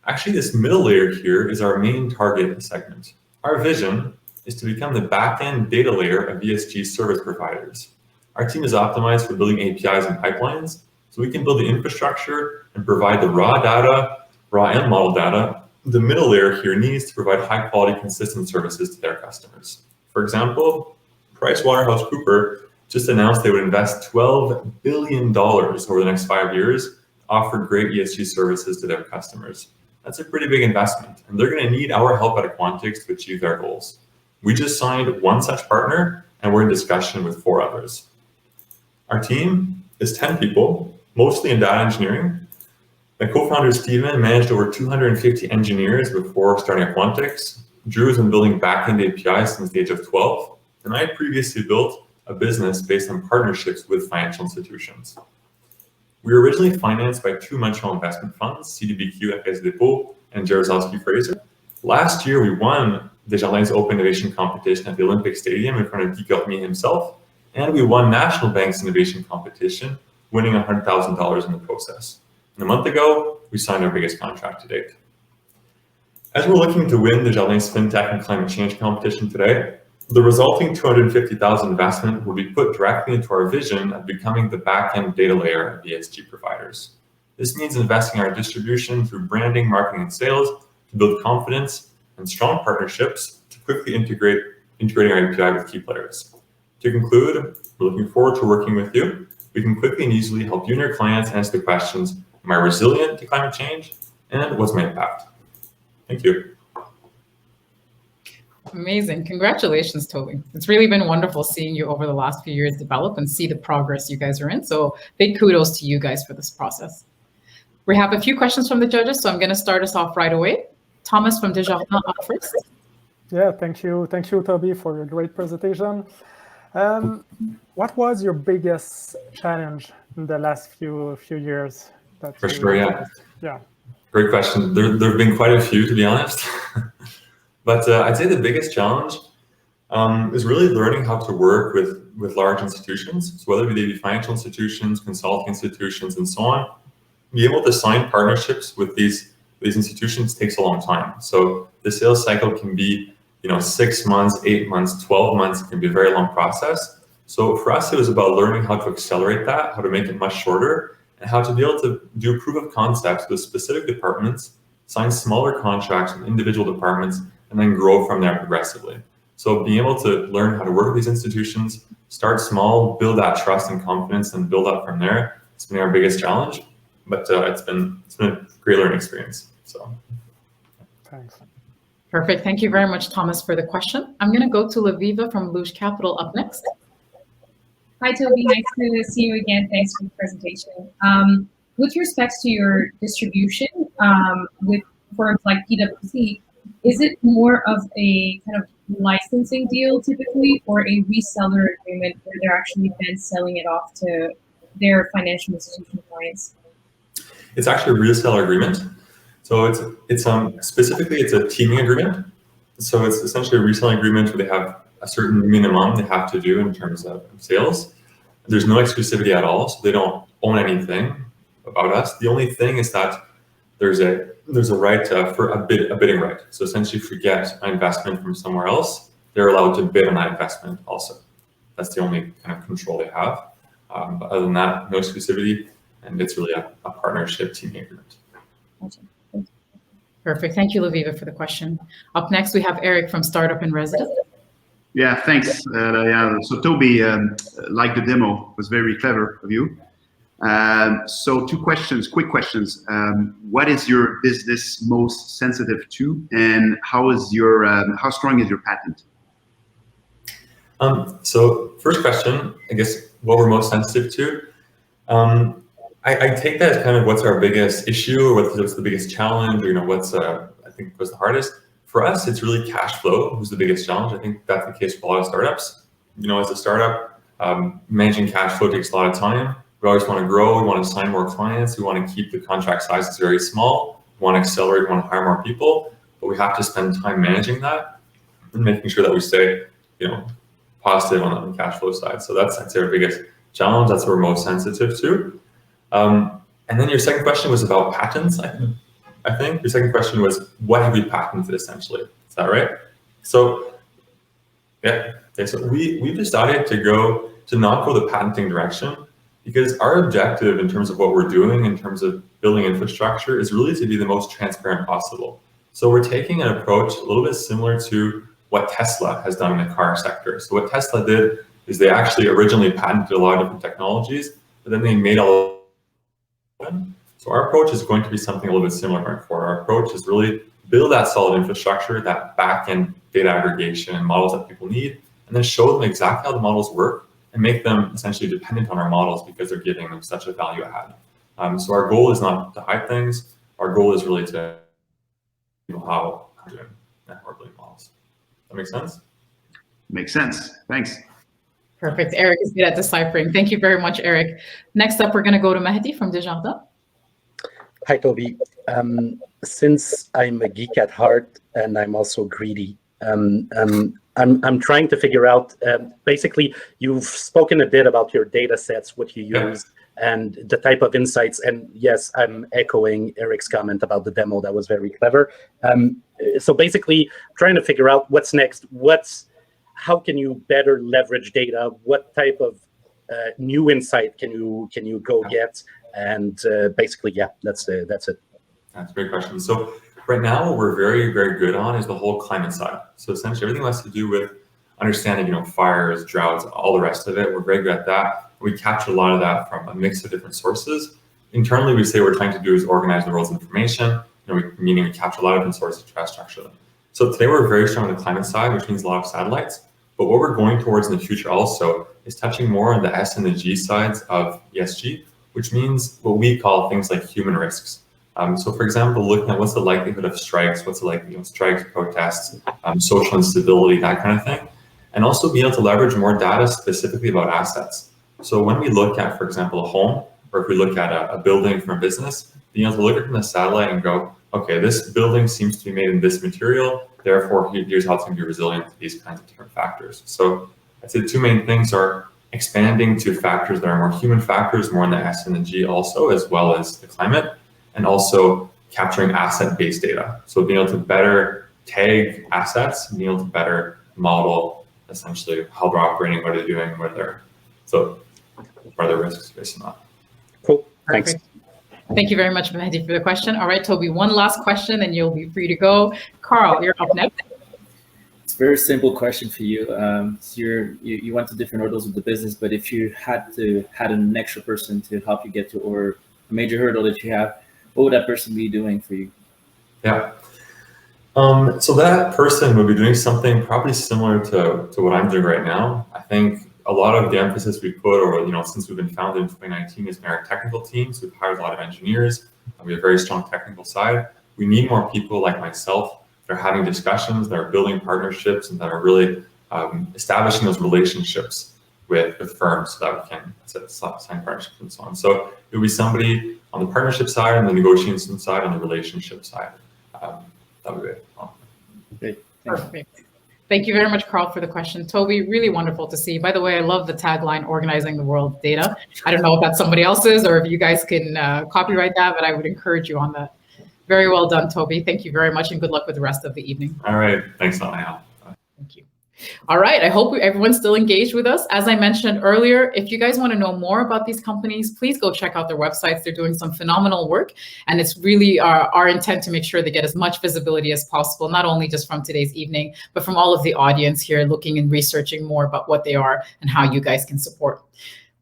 Actually, this middle layer here is our main target segment. Our vision is to become the back-end data layer of ESG service providers. Our team is optimized for building APIs and pipelines, so we can build the infrastructure and provide the raw and model data the middle layer here needs to provide high-quality, consistent services to their customers. For example, PricewaterhouseCoopers just announced they would invest $12 billion over the next 5 years to offer great ESG services to their customers. That's a pretty big investment, and they're going to need our help at Aquantix to achieve their goals. We just signed one such partner, and we're in discussion with 4 others. Our team is 10 people, mostly in data engineering. My co-founder, Steven, managed over 250 engineers before starting Aquantix. Drew has been building back-end APIs since the age of 12, and I previously built a business based on partnerships with financial institutions. We were originally financed by 2 Montreal investment funds, CDBQ at Caisse Dépôt and Jaruzelski Fraser. Last year, we won Desjardins Open Innovation Competition at the Olympic Stadium in front of Guy Cormier himself, and we won National Bank's Innovation Competition, winning $100,000 in the process. And a month ago, we signed our biggest contract to date. As we're looking to win the Desjardins Fintech and Climate Change competition today, the resulting $250,000 investment will be put directly into our vision of becoming the back-end data layer of ESG providers. This means investing in our distribution through branding, marketing, and sales to build confidence and strong partnerships to quickly integrating our API with key players. To conclude, we're looking forward to working with you. We can quickly and easily help you and your clients answer the questions, am I resilient to climate change? And what's my impact? Thank you. Amazing. Congratulations, Toby. It's really been wonderful seeing you over the last few years develop and see the progress you guys are in. So big kudos to you guys for this process. We have a few questions from the judges, so I'm going to start us off right away. Thomas from Desjardins up first. Yeah, thank you. Thank you, Toby, for your great presentation. What was your biggest challenge in the last few years? For sure, yeah. Yeah. Great question. There have been quite a few, to be honest. But I'd say the biggest challenge is really learning how to work with large institutions. So whether they be financial institutions, consulting institutions, and so on, be able to sign partnerships with these institutions takes a long time. So the sales cycle can be 6 months, 8 months, 12 months. It can be a very long process. So for us, it was about learning how to accelerate that, how to make it much shorter, and how to be able to do proof of concepts with specific departments, sign smaller contracts with individual departments, and then grow from there progressively. So being able to learn how to work with these institutions, start small, build that trust and confidence, and build up from there. It's been our biggest challenge, but it's been a great learning experience. So, thanks. Perfect. Thank you very much, Thomas, for the question. I'm going to go to Laviva from Luge Capital up next. Hi, Toby. Nice to see you again. Thanks for the presentation. With respect to your distribution with firms like PwC, is it more of a kind of licensing deal typically, or a reseller agreement where they're actually then selling it off to their financial institution clients? It's actually a reseller agreement. So it's specifically it's a teaming agreement. So it's essentially a reselling agreement where they have a certain minimum they have to do in terms of sales. There's no exclusivity at all, so they don't own anything about us. The only thing is that there's a right for a bidding right. So essentially, if we get an investment from somewhere else, they're allowed to bid on that investment also. That's the only kind of control they have. But other than that, no exclusivity, and it's really a partnership teaming agreement. Perfect. Thank you, Laviva, for the question. Up next, we have Eric from Startup in Residence. Yeah, thanks. So Toby, like the demo, was very clever of you. So two questions, quick questions. What is your business most sensitive to, and how strong is your patent? So first question, I guess what we're most sensitive to. I take that as kind of what's our biggest issue, or what's the biggest challenge, or what's I think what's the hardest. For us, it's really cash flow who's the biggest challenge. I think that's the case for a lot of startups. As a startup, managing cash flow takes a lot of time. We always want to grow. We want to sign more clients. We want to keep the contract sizes very small. We want to accelerate. We want to hire more people. But we have to spend time managing that and making sure that we stay, positive on the cash flow side. So that's our biggest challenge. That's what we're most sensitive to. And then your second question was about patents. I think your second question was, what have we patented essentially? Is that right? So yeah. Okay, so we've decided to not go the patenting direction, because our objective in terms of what we're doing, in terms of building infrastructure, is really to be the most transparent possible. So we're taking an approach a little bit similar to what Tesla has done in the car sector. So what Tesla did is they actually originally patented a lot of different technologies, but then they made all of them. So our approach is going to be something a little bit similar going forward. Our approach is really build that solid infrastructure, that back-end data aggregation and models that people need, and then show them exactly how the models work and make them essentially dependent on our models because they're giving them such a value add. So our goal is not to hide things. Our goal is really to know how to network building models. That make sense? Makes sense. Thanks. Perfect. Eric is good at deciphering. Thank you very much, Eric. Next up, we're going to go to Mahdi from Desjardins. Hi, Toby. Since I'm a geek at heart and I'm also greedy, I'm trying to figure out, basically, you've spoken a bit about your data sets, what you use, and the type of insights. And yes, I'm echoing Eric's comment about the demo. That was very clever. So basically, trying to figure out what's next. How can you better leverage data? What type of new insight can you go get? And basically, yeah, that's it. That's a great question. So right now, what we're very, very good on is the whole climate side. So essentially, everything has to do with understanding, fires, droughts, all the rest of it. We're very good at that. We capture a lot of that from a mix of different sources. Internally, we say what we're trying to do is organize the world's information. Meaning we capture a lot of different sources to try to structure them. So today we're very strong on the climate side, which means a lot of satellites. But what we're going towards in the future also is touching more on the S and the G sides of ESG, which means what we call things like human risks. So for example, looking at what's the likelihood of strikes, what's the likelihood of strikes, protests, social instability, that kind of thing. And also be able to leverage more data specifically about assets. So when we look at, for example, a home, or if we look at a building from a business, being able to look at it from the satellite and go, okay, this building seems to be made in this material, therefore here's how it's going to be resilient to these kinds of different factors. So I'd say the two main things are expanding to factors that are more human factors, more in the S and the G also, as well as the climate, and also capturing asset-based data. So being able to better tag assets, being able to better model essentially how they're operating, what they're doing, what are their risks based on that. Cool, thanks. Perfect. Thank you very much, Mahdi, for the question. All right, Toby, one last question and you'll be free to go. Carl, you're up next. It's a very simple question for you. So you went to different hurdles with the business, but if you had an extra person to help you get to, or a major hurdle that you have, what would that person be doing for you? Yeah. So that person would be doing something probably similar to what I'm doing right now. I think a lot of the emphasis we put, or since we've been founded in 2019, has been our technical teams. We've hired a lot of engineers. We have a very strong technical side. We need more people like myself that are having discussions, that are building partnerships, and that are really establishing those relationships with firms so that we can sign partnerships and so on. So it would be somebody on the partnership side and the negotiation side and the relationship side. That would be it. Great. Perfect. Thank you very much, Carl, for the question. Toby, really wonderful to see. By the way, I love the tagline, organizing the world data. I don't know if that's somebody else's or if you guys can copyright that, but I would encourage you on that. Very well done, Toby. Thank you very much and good luck with the rest of the evening. All right. Thanks, Anaya. Thank you. All right, I hope everyone's still engaged with us. As I mentioned earlier, if you guys want to know more about these companies, please go check out their websites. They're doing some phenomenal work, and it's really our intent to make sure they get as much visibility as possible, not only just from today's evening, but from all of the audience here looking and researching more about what they are and how you guys can support.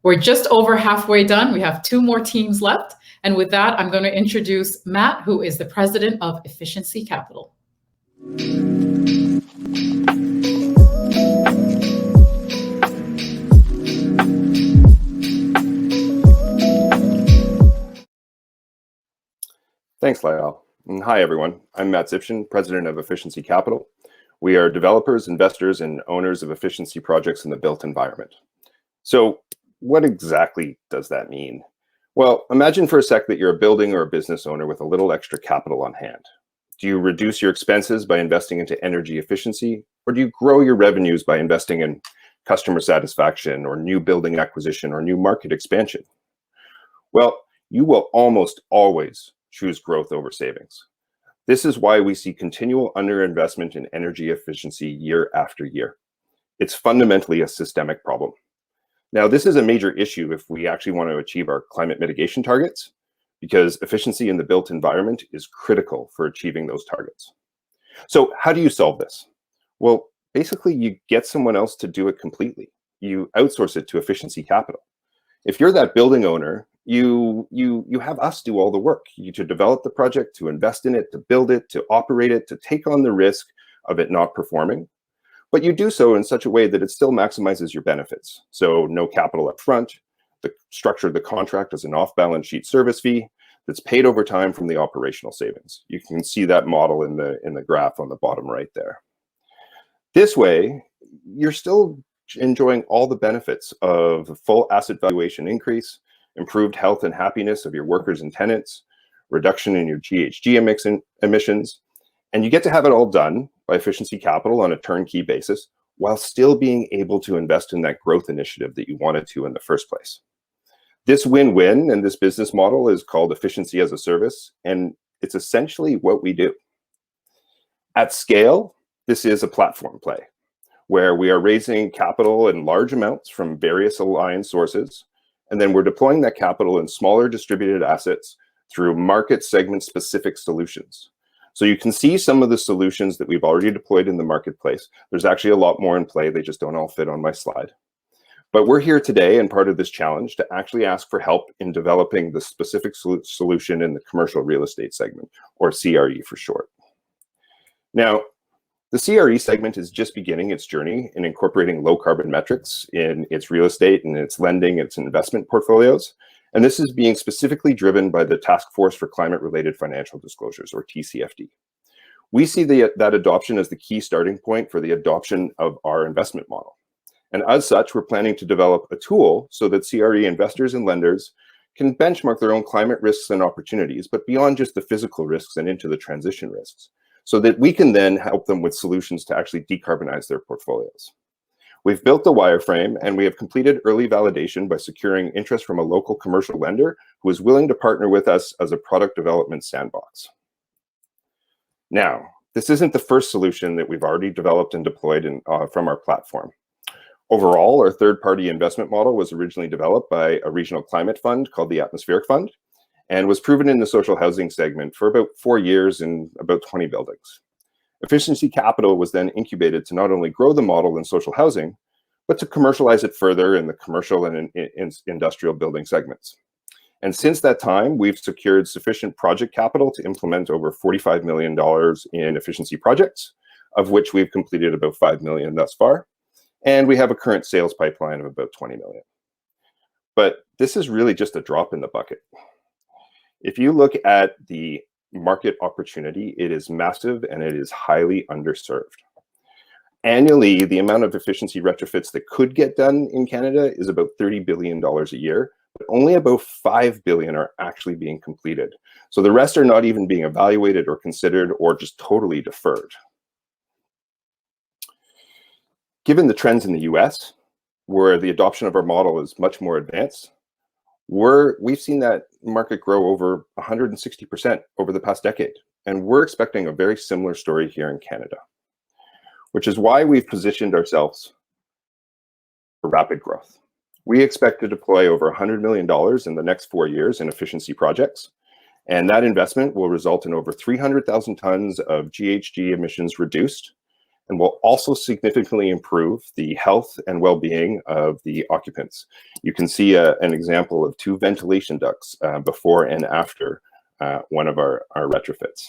We're just over halfway done. We have 2 more teams left. And with that, I'm going to introduce Matt, who is the president of Efficiency Capital. Thanks, Lyall. And hi, everyone. I'm Matt Zipchen, president of Efficiency Capital. We are developers, investors, and owners of efficiency projects in the built environment. So what exactly does that mean? Well, imagine for a sec that you're a building or a business owner with a little extra capital on hand. Do you reduce your expenses by investing into energy efficiency, or do you grow your revenues by investing in customer satisfaction or new building acquisition or new market expansion? Well, you will almost always choose growth over savings. This is why we see continual underinvestment in energy efficiency year after year. It's fundamentally a systemic problem. Now, this is a major issue if we actually want to achieve our climate mitigation targets, because efficiency in the built environment is critical for achieving those targets. So how do you solve this? Well, basically you get someone else to do it completely. You outsource it to Efficiency Capital. If you're that building owner, you have us do all the work. You to develop the project, to invest in it, to build it, to operate it, to take on the risk of it not performing. But you do so in such a way that it still maximizes your benefits. So no capital up front, the structure of the contract as an off-balance sheet service fee that's paid over time from the operational savings. You can see that model in the graph on the bottom right there. This way, you're still enjoying all the benefits of full asset valuation increase, improved health and happiness of your workers and tenants, reduction in your GHG emissions, and you get to have it all done by Efficiency Capital on a turnkey basis while still being able to invest in that growth initiative that you wanted to in the first place. This win-win and this business model is called efficiency as a service, and it's essentially what we do. At scale, this is a platform play where we are raising capital in large amounts from various aligned sources, and then we're deploying that capital in smaller distributed assets through market segment specific solutions. So you can see some of the solutions that we've already deployed in the marketplace. There's actually a lot more in play. They just don't all fit on my slide. But we're here today and part of this challenge to actually ask for help in developing the specific solution in the commercial real estate segment, or CRE for short. Now, the CRE segment is just beginning its journey in incorporating low carbon metrics in its real estate and its lending, its investment portfolios. And this is being specifically driven by the Task Force for Climate-Related Financial Disclosures, or TCFD. We see that adoption as the key starting point for the adoption of our investment model. And as such, we're planning to develop a tool so that CRE investors and lenders can benchmark their own climate risks and opportunities, but beyond just the physical risks and into the transition risks, so that we can then help them with solutions to actually decarbonize their portfolios. We've built the wireframe and we have completed early validation by securing interest from a local commercial lender who is willing to partner with us as a product development sandbox. Now, this isn't the first solution that we've already developed and deployed from our platform. Overall, our third-party investment model was originally developed by a regional climate fund called the Atmospheric Fund and was proven in the social housing segment for about 4 years in about 20 buildings. Efficiency Capital was then incubated to not only grow the model in social housing, but to commercialize it further in the commercial and industrial building segments. And since that time, we've secured sufficient project capital to implement over $45 million in efficiency projects, of which we've completed about 5 million thus far. And we have a current sales pipeline of about 20 million. But this is really just a drop in the bucket. If you look at the market opportunity, it is massive and it is highly underserved. Annually, the amount of efficiency retrofits that could get done in Canada is about $30 billion a year, but only about 5 billion are actually being completed. So the rest are not even being evaluated or considered or just totally deferred. Given the trends in the US, where the adoption of our model is much more advanced, we've seen that market grow over 160% over the past decade, and we're expecting a very similar story here in Canada. which is why we've positioned ourselves for rapid growth. We expect to deploy over $100 million in the next 4 years in efficiency projects, and that investment will result in over 300,000 tons of GHG emissions reduced, and will also significantly improve the health and well-being of the occupants. You can see an example of 2 ventilation ducts before and after one of our retrofits.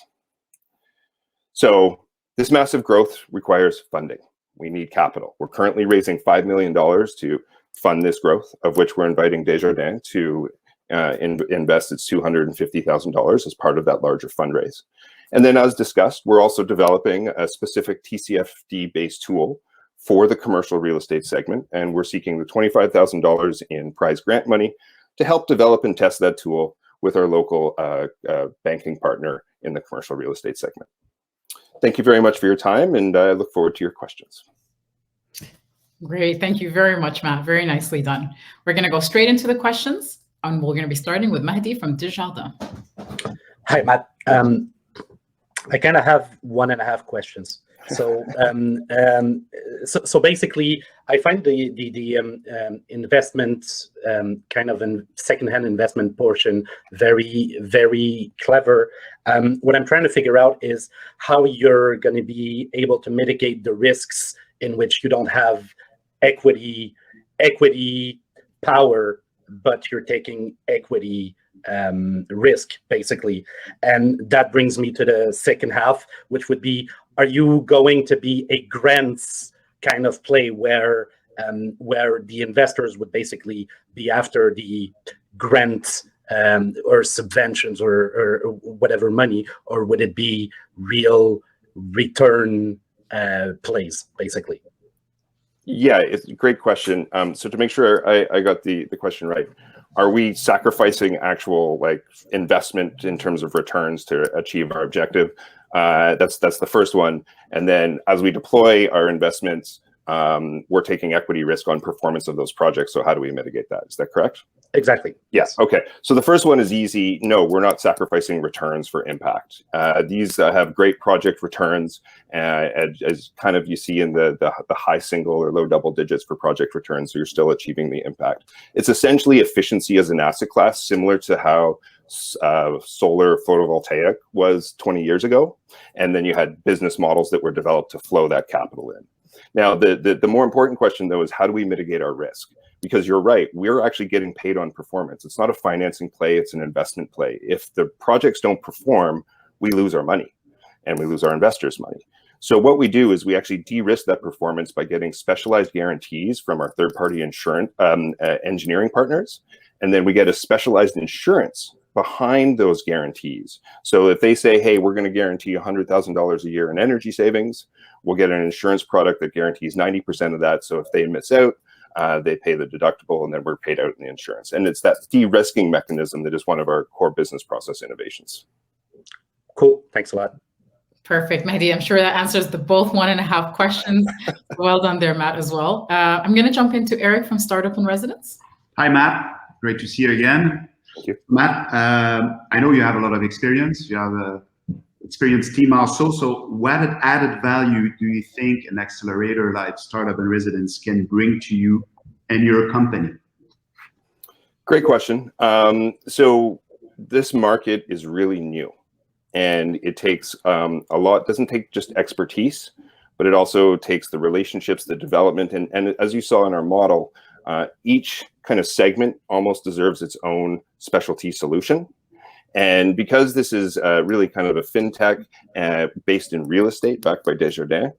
So this massive growth requires funding. We need capital. We're currently raising $5 million to fund this growth, of which we're inviting Desjardins to invest its $250,000 as part of that larger fundraise. And then, as discussed, we're also developing a specific TCFD-based tool for the commercial real estate segment, and we're seeking the $25,000 in prize grant money to help develop and test that tool with our local banking partner in the commercial real estate segment. Thank you very much for your time, and I look forward to your questions. Great. Thank you very much, Matt. Very nicely done. We're going to go straight into the questions, and we're going to be starting with Mahdi from Desjardins. Hi, Matt. I kind of have 1.5 questions. So, so basically, I find the investment kind of in secondhand investment portion very, very clever. What I'm trying to figure out is how you're going to be able to mitigate the risks in which you don't have equity power, but you're taking equity risk, basically. And that brings me to the second half, which would be, are you going to be a grants kind of play where the investors would basically be after the grants or subventions or whatever money, or would it be real return plays, basically? Yeah, it's a great question. So to make sure I got the question right, are we sacrificing actual investment in terms of returns to achieve our objective? That's the first one. And then as we deploy our investments, we're taking equity risk on performance of those projects. So how do we mitigate that? Is that correct? Exactly. Yes. Okay. So the first one is easy. No, we're not sacrificing returns for impact. These have great project returns, as kind of you see in the high single or low double digits for project returns. So you're still achieving the impact. It's essentially efficiency as an asset class, similar to how solar photovoltaic was 20 years ago. And then you had business models that were developed to flow that capital in. Now, the more important question, though, is how do we mitigate our risk? Because you're right, we're actually getting paid on performance. It's not a financing play, it's an investment play. If the projects don't perform, we lose our money and we lose our investors' money. So what we do is we actually de-risk that performance by getting specialized guarantees from our third-party insurance engineering partners. And then we get a specialized insurance behind those guarantees. So if they say, hey, we're going to guarantee $100,000 a year in energy savings, we'll get an insurance product that guarantees 90% of that. So if they miss out, they pay the deductible, and then we're paid out in the insurance. And it's that de-risking mechanism that is one of our core business process innovations. Cool. Thanks a lot. Perfect, Mahdi. I'm sure that answers the both 1.5 questions. Well done there, Matt, as well. I'm going to jump into Eric from Startup in Residence. Hi, Matt. Great to see you again. Thank you. Matt, I know you have a lot of experience. You have an experienced team also. So what added value do you think an accelerator like Startup in Residence can bring to you and your company? Great question. So this market is really new, and it takes a lot. It doesn't take just expertise, but it also takes the relationships, the development, and as you saw in our model, each kind of segment almost deserves its own specialty solution. And because this is really kind of a fintech based in real estate, backed by Desjardins,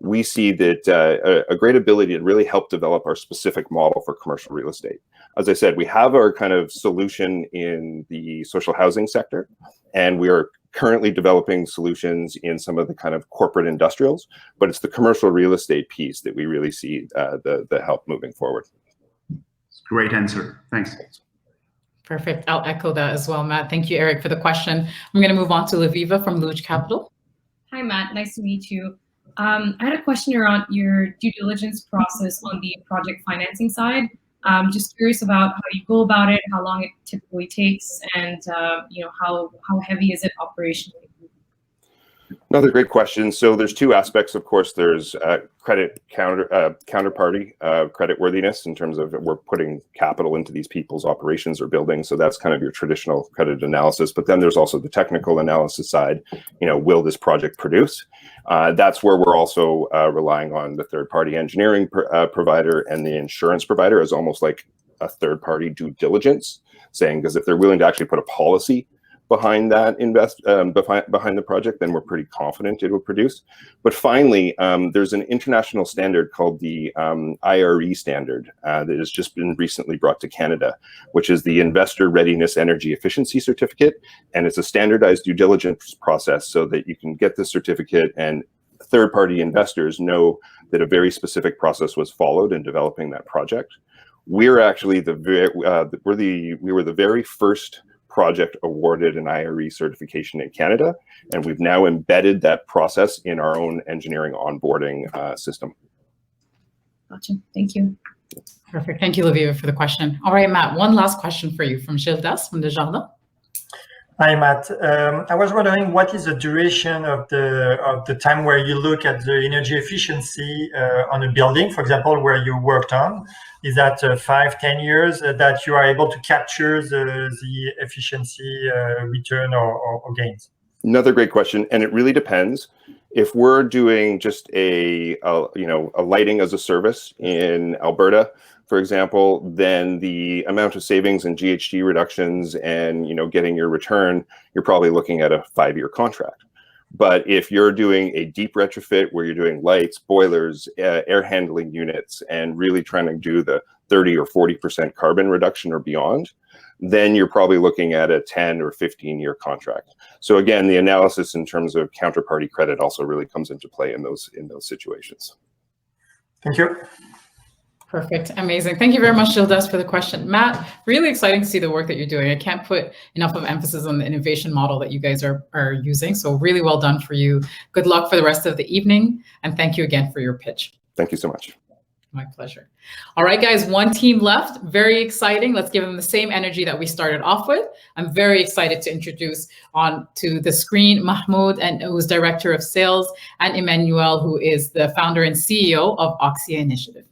we see that a great ability to really help develop our specific model for commercial real estate. As I said, we have our kind of solution in the social housing sector, and we are currently developing solutions in some of the kind of corporate industrials, but it's the commercial real estate piece that we really see the help moving forward. Great answer. Thanks. Perfect. I'll echo that as well, Matt. Thank you, Eric, for the question. I'm going to move on to Laviva from Luge Capital. Hi, Matt. Nice to meet you. I had a question around your due diligence process on the project financing side. Just curious about how you go about it, how long it typically takes, and how heavy is it operationally? Another great question. So there's two aspects. Of course, there's credit counterparty creditworthiness in terms of we're putting capital into these people's operations or buildings. So that's kind of your traditional credit analysis. But then there's also the technical analysis side. You know, will this project produce? That's where we're also relying on the third-party engineering provider and the insurance provider as almost like a third-party due diligence, saying, because if they're willing to actually put a policy behind that behind the project, then we're pretty confident it will produce. But finally, there's an international standard called the IRE standard that has just been recently brought to Canada, which is the Investor Readiness Energy Efficiency Certificate. And it's a standardized due diligence process so that you can get the certificate and third-party investors know that a very specific process was followed in developing that project. We're actually we were the very first project awarded an IRE certification in Canada, and we've now embedded that process in our own engineering onboarding system. Gotcha. Thank you. Perfect. Thank you, Olivia, for the question. All right, Matt, one last question for you from Gildas from Desjardins. Hi, Matt. I was wondering, what is the duration of the time where you look at the energy efficiency on a building, for example, where you worked on? Is that 5-10 years that you are able to capture the efficiency return or gains? Another great question, and it really depends. If we're doing just a lighting as a service in Alberta, for example, then the amount of savings and GHG reductions and getting your return, you're probably looking at a 5-year contract. But if you're doing a deep retrofit where you're doing lights, boilers, air handling units, and really trying to do the 30 or 40% carbon reduction or beyond, then you're probably looking at a 10 or 15-year contract. So again, the analysis in terms of counterparty credit also really comes into play in those situations. Thank you. Perfect. Amazing. Thank you very much, Gildas, for the question. Matt, really exciting to see the work that you're doing. I can't put enough of emphasis on the innovation model that you guys are using. So really well done for you. Good luck for the rest of the evening. And thank you again for your pitch. Thank you so much. My pleasure. All right, guys, one team left. Very exciting. Let's give them the same energy that we started off with. I'm very excited to introduce on to the screen Mahmoud, who's Director of Sales, and Emmanuel, who is the founder and CEO of Oxia Initiative.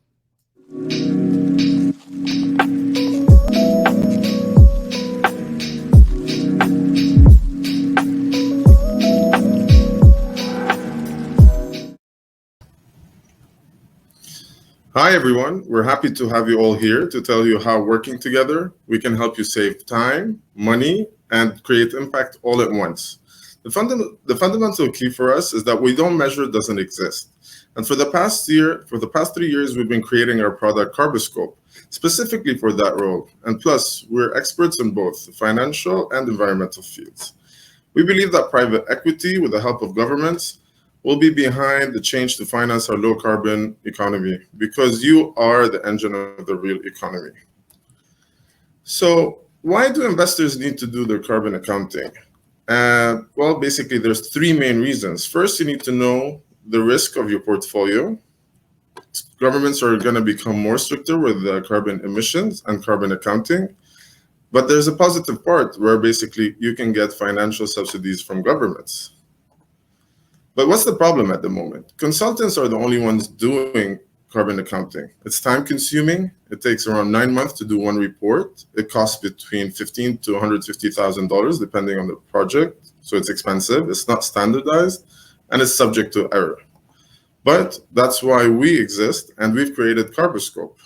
Hi, everyone. We're happy to have you all here to tell you how working together, we can help you save time, money, and create impact all at once. The fundamental key for us is that we don't measure doesn't exist. And for the past 3 years, we've been creating our product Carboscope, specifically for that role. And plus, we're experts in both the financial and environmental fields. We believe that private equity, with the help of governments, will be behind the change to finance our low carbon economy, because you are the engine of the real economy. So why do investors need to do their carbon accounting? Well, basically, there's 3 main reasons. First, you need to know the risk of your portfolio. Governments are going to become more stricter with carbon emissions and carbon accounting. But there's a positive part where basically you can get financial subsidies from governments. But what's the problem at the moment? Consultants are the only ones doing carbon accounting. It's time consuming. It takes around 9 months to do one report. It costs between $15,000 to $150,000, depending on the project. So it's expensive. It's not standardized, and it's subject to error. But that's why we exist, and we've created Carboscope.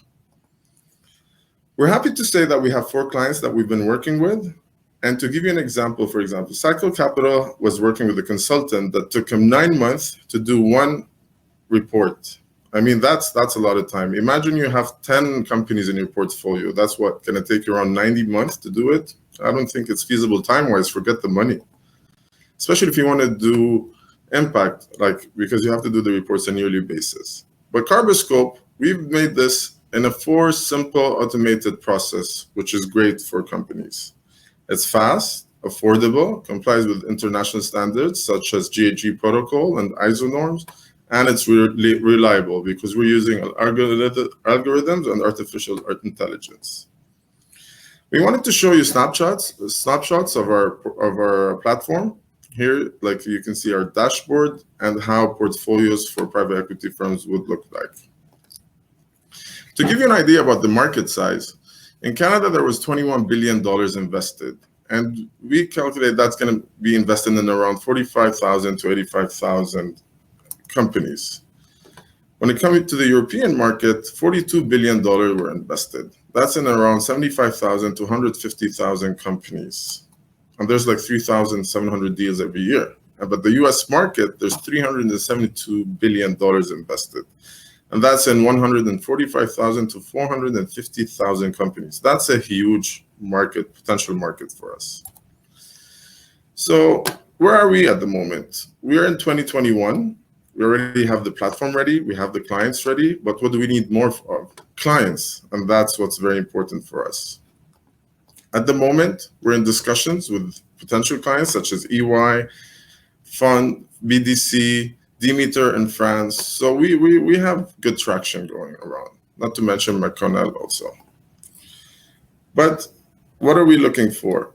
We're happy to say that we have 4 clients that we've been working with. And to give you an example, for example, Cycle Capital was working with a consultant that took him 9 months to do one report. I mean, that's a lot of time. Imagine you have 10 companies in your portfolio. That's what, going to take you around 90 months to do it? I don't think it's feasible time-wise. Forget the money. Especially if you want to do impact, because you have to do the reports on a yearly basis. But Carboscope, we've made this in a 4 simple automated process, which is great for companies. It's fast, affordable, complies with international standards such as GHG protocol and ISO norms, and it's really reliable because we're using algorithms and artificial intelligence. We wanted to show you snapshots of our platform. Here, like you can see our dashboard and how portfolios for private equity firms would look like. To give you an idea about the market size, in Canada, there was $21 billion invested. And we calculate that's going to be invested in around 45,000 to 85,000 companies. When it comes to the European market, $42 billion were invested. That's in around 75,000 to 150,000 companies. And there's like 3,700 deals every year. But the US market, there's $372 billion invested. And that's in 145,000 to 450,000 companies. That's a huge market, potential market for us. So where are we at the moment? We are in 2021. We already have the platform ready. We have the clients ready. But what do we need more of? Clients. And that's what's very important for us. At the moment, we're in discussions with potential clients such as EY, Fund, BDC, Demeter in France. So we have good traction going around, not to mention McConnell also. But what are we looking for?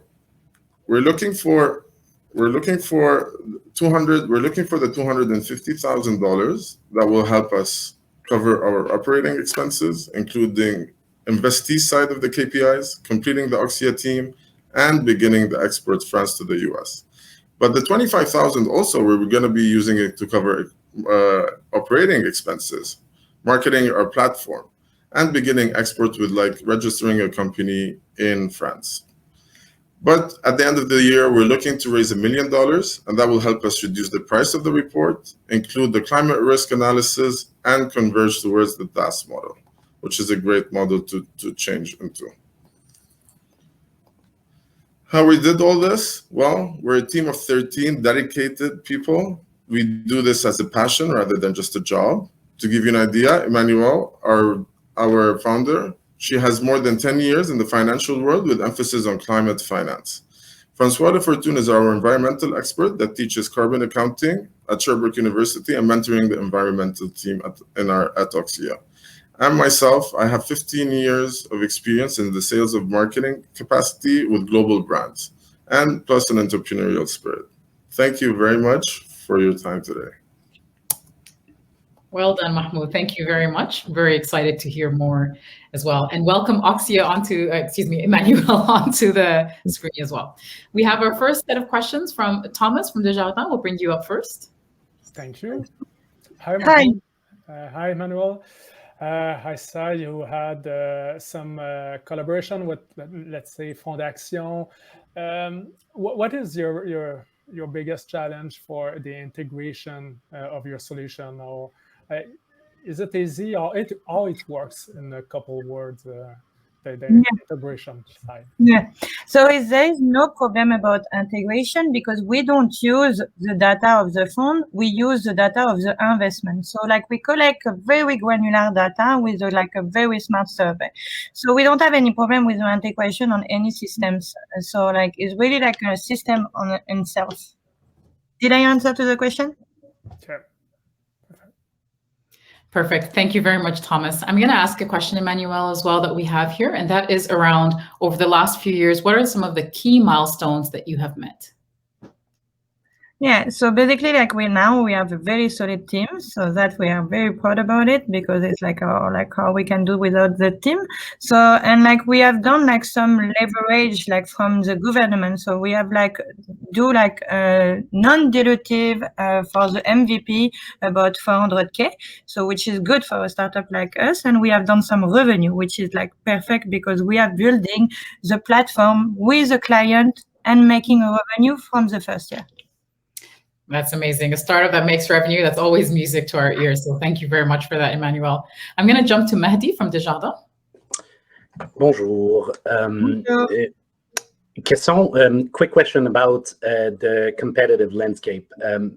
We're looking for the $250,000 that will help us cover our operating expenses, including investee side of the KPIs, completing the Oxia team, and beginning the export France to the US. But the $25,000 also, we're going to be using it to cover operating expenses, marketing our platform, and beginning export with like registering a company in France. But at the end of the year, we're looking to raise $1 million, and that will help us reduce the price of the report, include the climate risk analysis, and converge towards the DAS model, which is a great model to change into. How we did all this? Well, we're a team of 13 dedicated people. We do this as a passion rather than just a job. To give you an idea, Emmanuel, our founder, she has more than 10 years in the financial world with emphasis on climate finance. Francois de Fortune is our environmental expert that teaches carbon accounting at Sherbrooke University and mentoring the environmental team at Oxia. And myself, I have 15 years of experience in the sales of marketing capacity with global brands, and plus an entrepreneurial spirit. Thank you very much for your time today. Well done, Mahmoud. Thank you very much. Very excited to hear more as well. And welcome Oxia Emmanuel onto the screen as well. We have our first set of questions from Thomas from Desjardins. We'll bring you up first. Thank you. Hi. Hi, Emmanuel. I saw you had some collaboration with, let's say, Fondation. What is your biggest challenge for the integration of your solution? Or is it easy, or how it works in a couple of words? The integration side. Yeah, so there is no problem about integration because we don't use the data of the fund, we use the data of the investment. So like we collect a very granular data with a very smart survey. So we don't have any problem with the integration on any systems. So like it's really like a system on itself. Did I answer to the question? Sure. Perfect. Thank you very much, Thomas. I'm going to ask a question, Emmanuel, as well that we have here, and that is around over the last few years, what are some of the key milestones that you have met? Yeah, so basically, like we have a very solid team, so that we are very proud about it because it's like how we can do without the team. So and like we have done like some leverage like from the government. So we have do non-dilutive for the MVP about 400K, so which is good for a startup like us. And we have done some revenue, which is like perfect because we are building the platform with the client and making a revenue from the first year. That's amazing. A startup that makes revenue, that's always music to our ears. So thank you very much for that, Emmanuel. I'm going to jump to Mehdi from Desjardins. Bonjour. Quick question about the competitive landscape.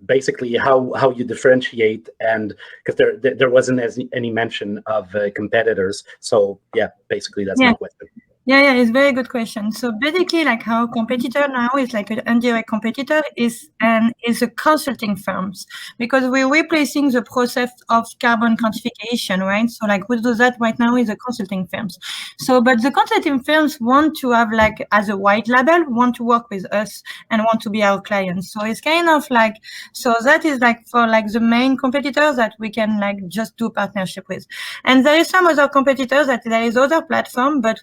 Basically, how you differentiate, and because there wasn't any mention of competitors. So yeah, basically that's my question. Yeah, it's a very good question. So basically, like our competitor now is like an indirect competitor is a consulting firms, because we're replacing the process of carbon quantification, right? So like we do that right now is the consulting firms. So, but the consulting firms want to have like as a white label, want to work with us and want to be our clients. So it's kind of like, so that is like for like the main competitors that we can like just do partnership with. And there is some other competitors that there is other platform, but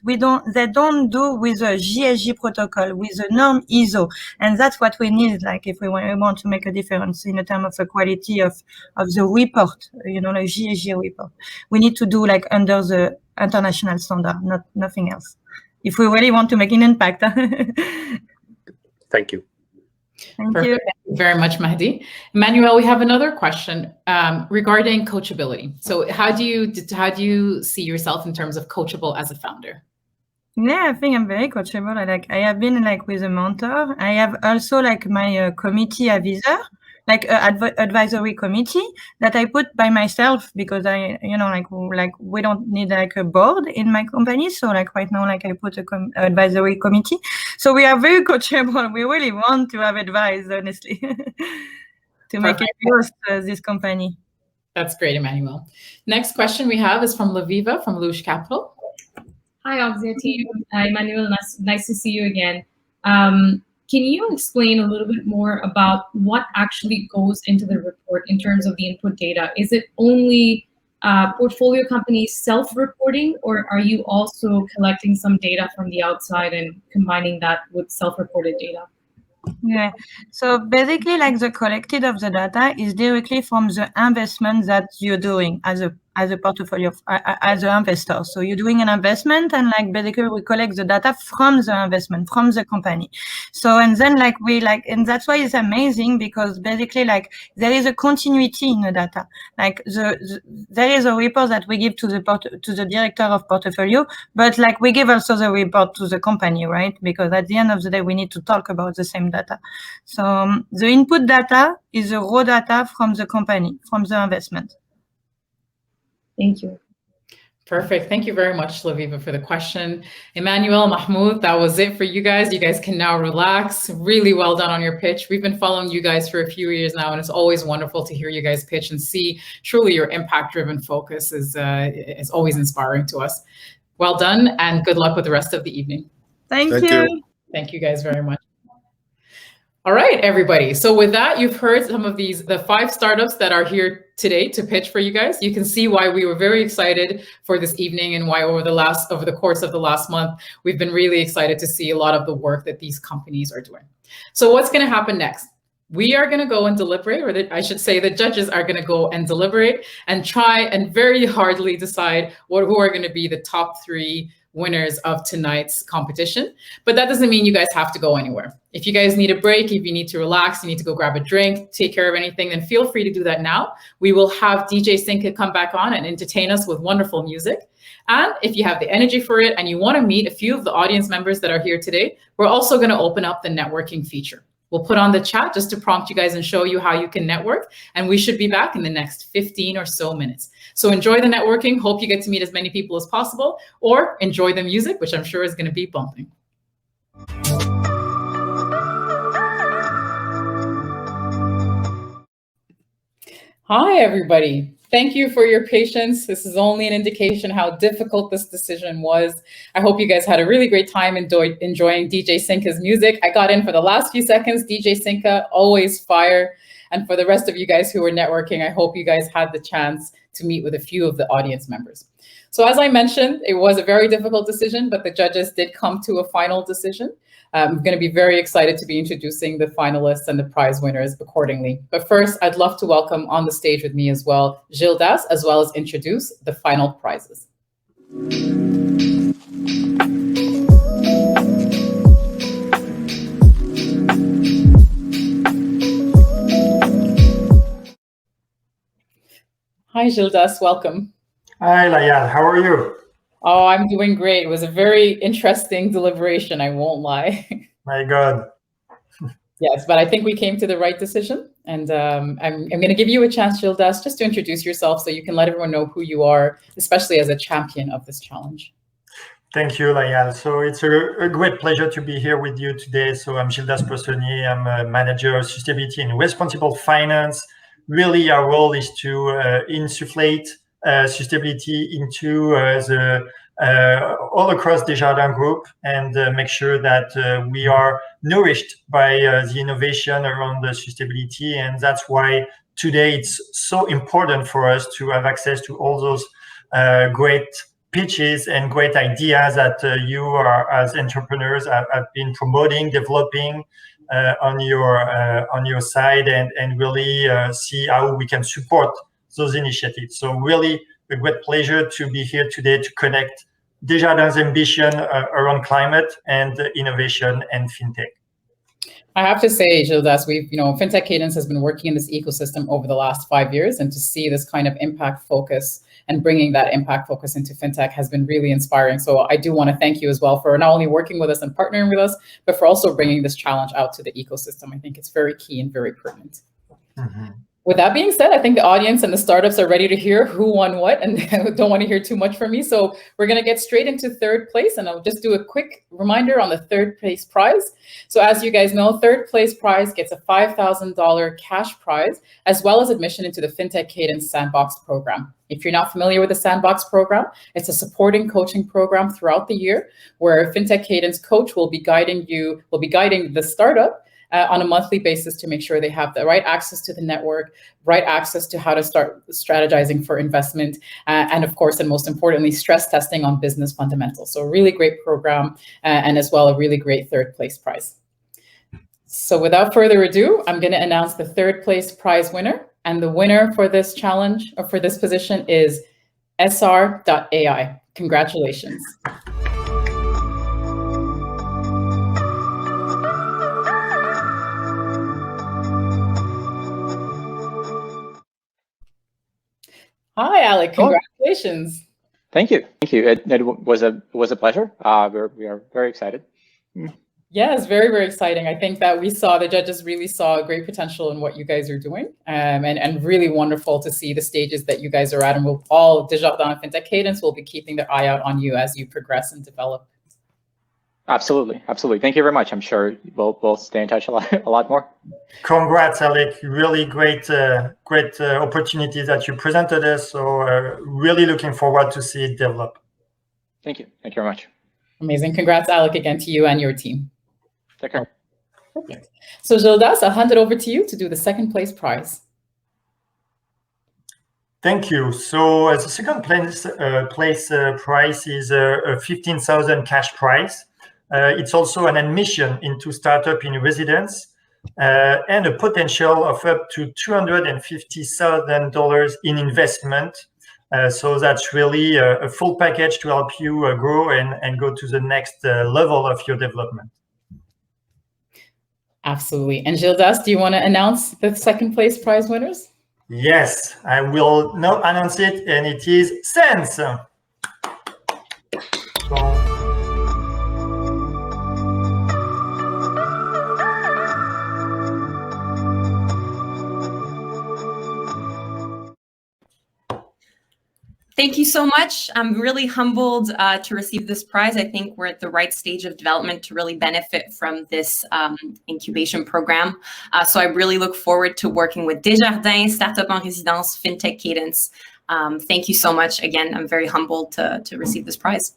they don't do with a GSG protocol, with the norm ISO. And that's what we need, like if we want to make a difference in the terms of the quality of the report, you know, like GSG report. We need to do like under the international standard, nothing else. If we really want to make an impact. Thank you. Thank Perfect. you. Thank you very much, Mahdi. Emmanuel, we have another question regarding coachability. So how do you see yourself in terms of coachable as a founder? Yeah, I think I'm very coachable. I have been like with a mentor. I have also like my committee advisor, like advisory committee that I put by myself, because I, you know, like we don't need like a board in my company. So like right now, like I put a advisory committee. So we are very coachable. We really want to have advice, honestly, to make it grow this company. That's great, Emmanuel. Next question we have is from Laviva from Luge Capital. Hi, Oxia team. Emmanuel, nice to see you again. Can you explain a little bit more about what actually goes into the report in terms of the input data? Is it only portfolio companies self-reporting, or are you also collecting some data from the outside and combining that with self-reported data? Yeah, so basically like the collected of the data is directly from the investment that you're doing as a portfolio, as an investor. So you're doing an investment, and like basically we collect the data from the investment, from the company. So, and then like and that's why it's amazing, because basically like there is a continuity in the data. Like there is a report that we give to the director of portfolio, but like we give also the report to the company, right? Because at the end of the day, we need to talk about the same data. So the input data is the raw data from the company, from the investment. Thank you. Perfect. Thank you very much, Laviva, for the question. Emmanuel, Mahmoud, that was it for you guys. You guys can now relax. Really well done on your pitch. We've been following you guys for a few years now, and it's always wonderful to hear you guys pitch and see truly your impact-driven focus is always inspiring to us. Well done, and good luck with the rest of the evening. Thank you. Thank you guys very much. All right, everybody. So with that, you've heard some of the 5 startups that are here today to pitch for you guys. You can see why we were very excited for this evening, and why over the course of the last month, we've been really excited to see a lot of the work that these companies are doing. So what's going to happen next? We are going to go and deliberate, or I should say the judges are going to go and deliberate and try and very hardly decide who are going to be the top 3 winners of tonight's competition. But that doesn't mean you guys have to go anywhere. If you guys need a break, if you need to relax, you need to go grab a drink, take care of anything, then feel free to do that now. We will have DJ Sinka come back on and entertain us with wonderful music. And if you have the energy for it and you want to meet a few of the audience members that are here today, we're also going to open up the networking feature. We'll put on the chat just to prompt you guys and show you how you can network. And we should be back in the next 15 or so minutes. So enjoy the networking. Hope you get to meet as many people as possible, or enjoy the music, which I'm sure is going to be bumping. Hi, everybody. Thank you for your patience. This is only an indication how difficult this decision was. I hope you guys had a really great time enjoying DJ Sinka's music. I got in for the last few seconds. DJ Sinka, always fire. And for the rest of you guys who were networking, I hope you guys had the chance to meet with a few of the audience members. So as I mentioned, it was a very difficult decision, but the judges did come to a final decision. I'm going to be very excited to be introducing the finalists and the prize winners accordingly. But first, I'd love to welcome on the stage with me as well, Gildas, as well as introduce the final prizes. Hi, Gildas, welcome. Hi, Layal, how are you? Oh, I'm doing great. It was a very interesting deliberation, I won't lie. My God. Yes, but I think we came to the right decision. And I'm going to give you a chance, Gildas, just to introduce yourself so you can let everyone know who you are, especially as a champion of this challenge. Thank you, Layal. So it's a great pleasure to be here with you today. So I'm Gildas Poissonnier. I'm a manager of sustainability and responsible finance. Really, our role is to insufflate sustainability into all across Desjardins Group and make sure that we are nourished by the innovation around the sustainability. And that's why today it's so important for us to have access to all those great pitches and great ideas that you are, as entrepreneurs, have been promoting, developing on your side, and really see how we can support those initiatives. So really a great pleasure to be here today to connect Desjardins' ambition around climate and innovation and fintech. I have to say, Gildas, Fintech Cadence has been working in this ecosystem over the last 5 years, and to see this kind of impact focus and bringing that impact focus into fintech has been really inspiring. So I do want to thank you as well for not only working with us and partnering with us, but for also bringing this challenge out to the ecosystem. I think it's very key and very pertinent. Mm-hmm. With that being said, I think the audience and the startups are ready to hear who won what, and don't want to hear too much from me. So we're going to get straight into third place, and I'll just do a quick reminder on the third place prize. So as you guys know, third place prize gets a $5,000 cash prize, as well as admission into the Fintech Cadence Sandbox program. If you're not familiar with the Sandbox program, it's a supporting coaching program throughout the year where Fintech Cadence coach will be guiding the startup on a monthly basis to make sure they have the right access to the network, right access to how to start strategizing for investment, and of course, and most importantly, stress testing on business fundamentals. So a really great program, and as well, a really great third place prize. So without further ado, I'm going to announce the third place prize winner. And the winner for this challenge, or for this position, is SR.ai. Congratulations. Hi, Alec. Congratulations. Thank you. Thank you. It was a pleasure. We are very excited. Yeah, it's very, very exciting. I think that the judges really saw great potential in what you guys are doing, and really wonderful to see the stages that you guys are at. And we'll all, Desjardins and Fintech Cadence, will be keeping their eye out on you as you progress and develop. Absolutely, absolutely. Thank you very much. I'm sure we'll stay in touch a lot more. Congrats, Alec. Really great opportunity that you presented us. So really looking forward to see it develop. Thank you. Thank you very much. Amazing. Congrats, Alec, again to you and your team. Take care. Perfect. So Gildas, I'll hand it over to you to do the second place prize. Thank you. So the second place prize is a 15,000 cash prize. It's also an admission into startup in residence and a potential of up to $250,000 in investment. So that's really a full package to help you grow and go to the next level of your development. Absolutely. And Gildas, do you want to announce the second place prize winners? Yes, I will now announce it, and it is Sense. Thank you so much. I'm really humbled to receive this prize. I think we're at the right stage of development to really benefit from this incubation program. So I really look forward to working with Desjardins, Startup en Résidence, Fintech Cadence. Thank you so much. Again, I'm very humbled to receive this prize.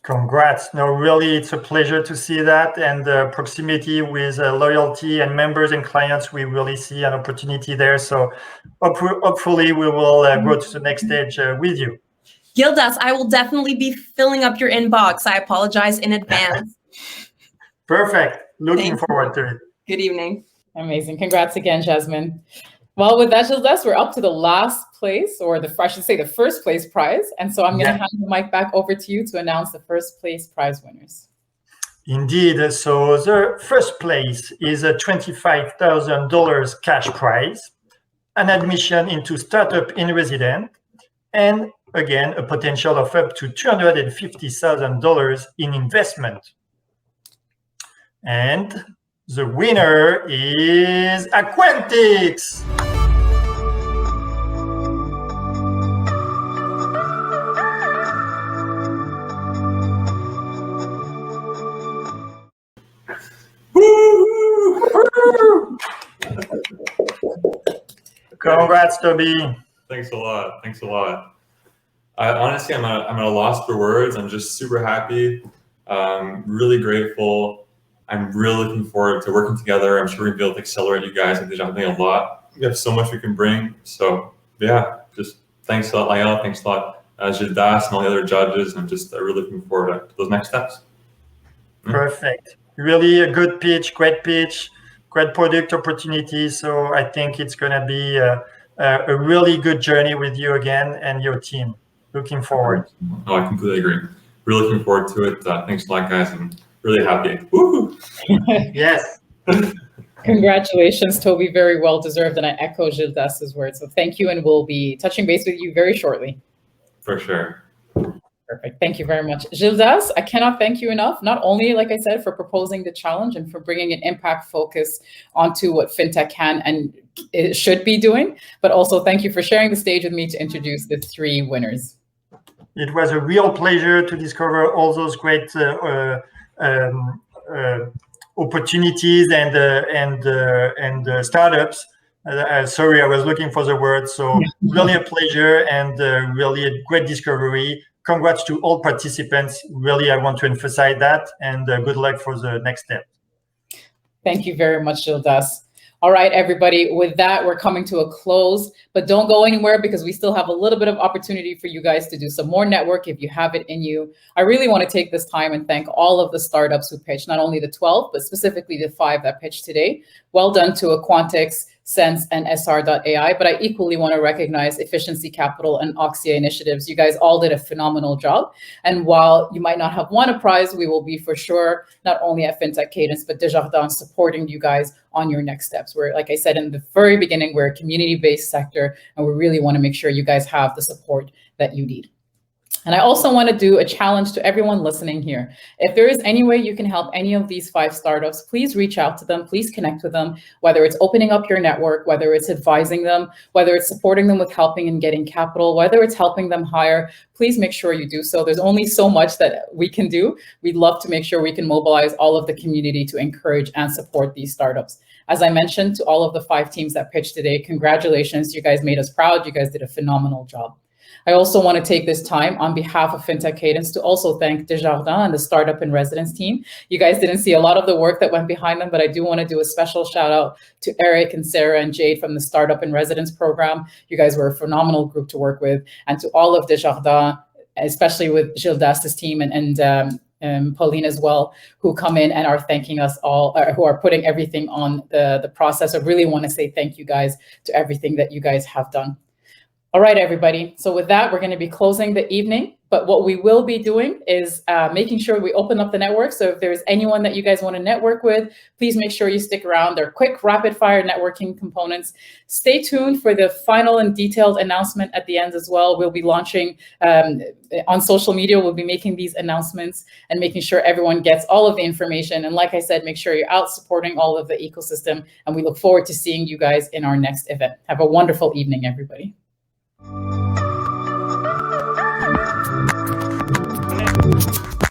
Congrats. No, really, it's a pleasure to see that. And proximity with loyalty and members and clients, we really see an opportunity there. So hopefully we will go to the next stage with you. Gildas, I will definitely be filling up your inbox. I apologize in advance. Perfect. Looking forward to it. Good evening. Amazing. Congrats again, Jasmine. Well, with that, Gildas, we're up to the last place, or I should say the first place prize. And so I'm going to hand the mic back over to you to announce the first place prize winners. Indeed. So the first place is a $25,000 cash prize, an admission into Startup in Resident, and again, a potential of up to $250,000 in investment. And the winner is Aquantix. Congrats, Toby. Thanks a lot. Thanks a lot. Honestly, I'm at a loss for words. I'm just super happy, really grateful. I'm really looking forward to working together. I'm sure we'll be able to accelerate you guys at Desjardins a lot. We have so much we can bring. So yeah, just thanks a lot, Lael. Thanks a lot, Gildas and all the other judges. I'm just really looking forward to those next steps. Perfect. Really a good pitch, great product opportunity. So I think it's going to be a really good journey with you again and your team. Looking forward. Oh, I completely agree. Really looking forward to it. Thanks a lot, guys. I'm really happy. Woo! Yes. Congratulations, Toby. Very well deserved. And I echo Gildas's words. So thank you. And we'll be touching base with you very shortly. For sure. Perfect. Thank you very much. Gildas, I cannot thank you enough, not only, like I said, for proposing the challenge and for bringing an impact focus onto what FinTech can and it should be doing, but also thank you for sharing the stage with me to introduce the 3 winners. It was a real pleasure to discover all those great opportunities and startups. Sorry, I was looking for the word. So really a pleasure and really a great discovery. Congrats to all participants. Really, I want to emphasize that, and good luck for the next step. Thank you very much, Gildas. All right, everybody, with that, we're coming to a close, but don't go anywhere because we still have a little bit of opportunity for you guys to do some more network if you have it in you. I really want to take this time and thank all of the startups who pitched, not only the 12, but specifically the 5 that pitched today. Well done to Aquantix, Sense, and SR.ai, but I equally want to recognize Efficiency Capital and Oxia Initiatives. You guys all did a phenomenal job. And while you might not have won a prize, we will be for sure, not only at Fintech Cadence, but Desjardins supporting you guys on your next steps. We're, like I said in the very beginning, we're a community-based sector, and we really want to make sure you guys have the support that you need. And I also want to do a challenge to everyone listening here. If there is any way you can help any of these 5 startups, please reach out to them, please connect with them, whether it's opening up your network, whether it's advising them, whether it's supporting them with helping and getting capital, whether it's helping them hire, please make sure you do so. There's only so much that we can do. We'd love to make sure we can mobilize all of the community to encourage and support these startups. As I mentioned to all of the 5 teams that pitched today, congratulations, you guys made us proud. You guys did a phenomenal job. I also want to take this time on behalf of Fintech Cadence to also thank Desjardins and the Startup in Residence team. You guys didn't see a lot of the work that went behind them, but I do want to do a special shout out to Eric and Sarah and Jade from the Startup in Residence program. You guys were a phenomenal group to work with, and to all of Desjardins, especially with Gildas's team and Pauline as well, who come in and are thanking us all, who are putting everything on the process. I really want to say thank you guys to everything that you guys have done. All right, everybody. So with that, we're going to be closing the evening. But what we will be doing is making sure we open up the network. So if there's anyone that you guys want to network with, please make sure you stick around. They're quick, rapid-fire networking components. Stay tuned for the final and detailed announcement at the end as well. We'll be launching on social media. We'll be making these announcements and making sure everyone gets all of the information. And like I said, make sure you're out supporting all of the ecosystem. And we look forward to seeing you guys in our next event. Have a wonderful evening, everybody.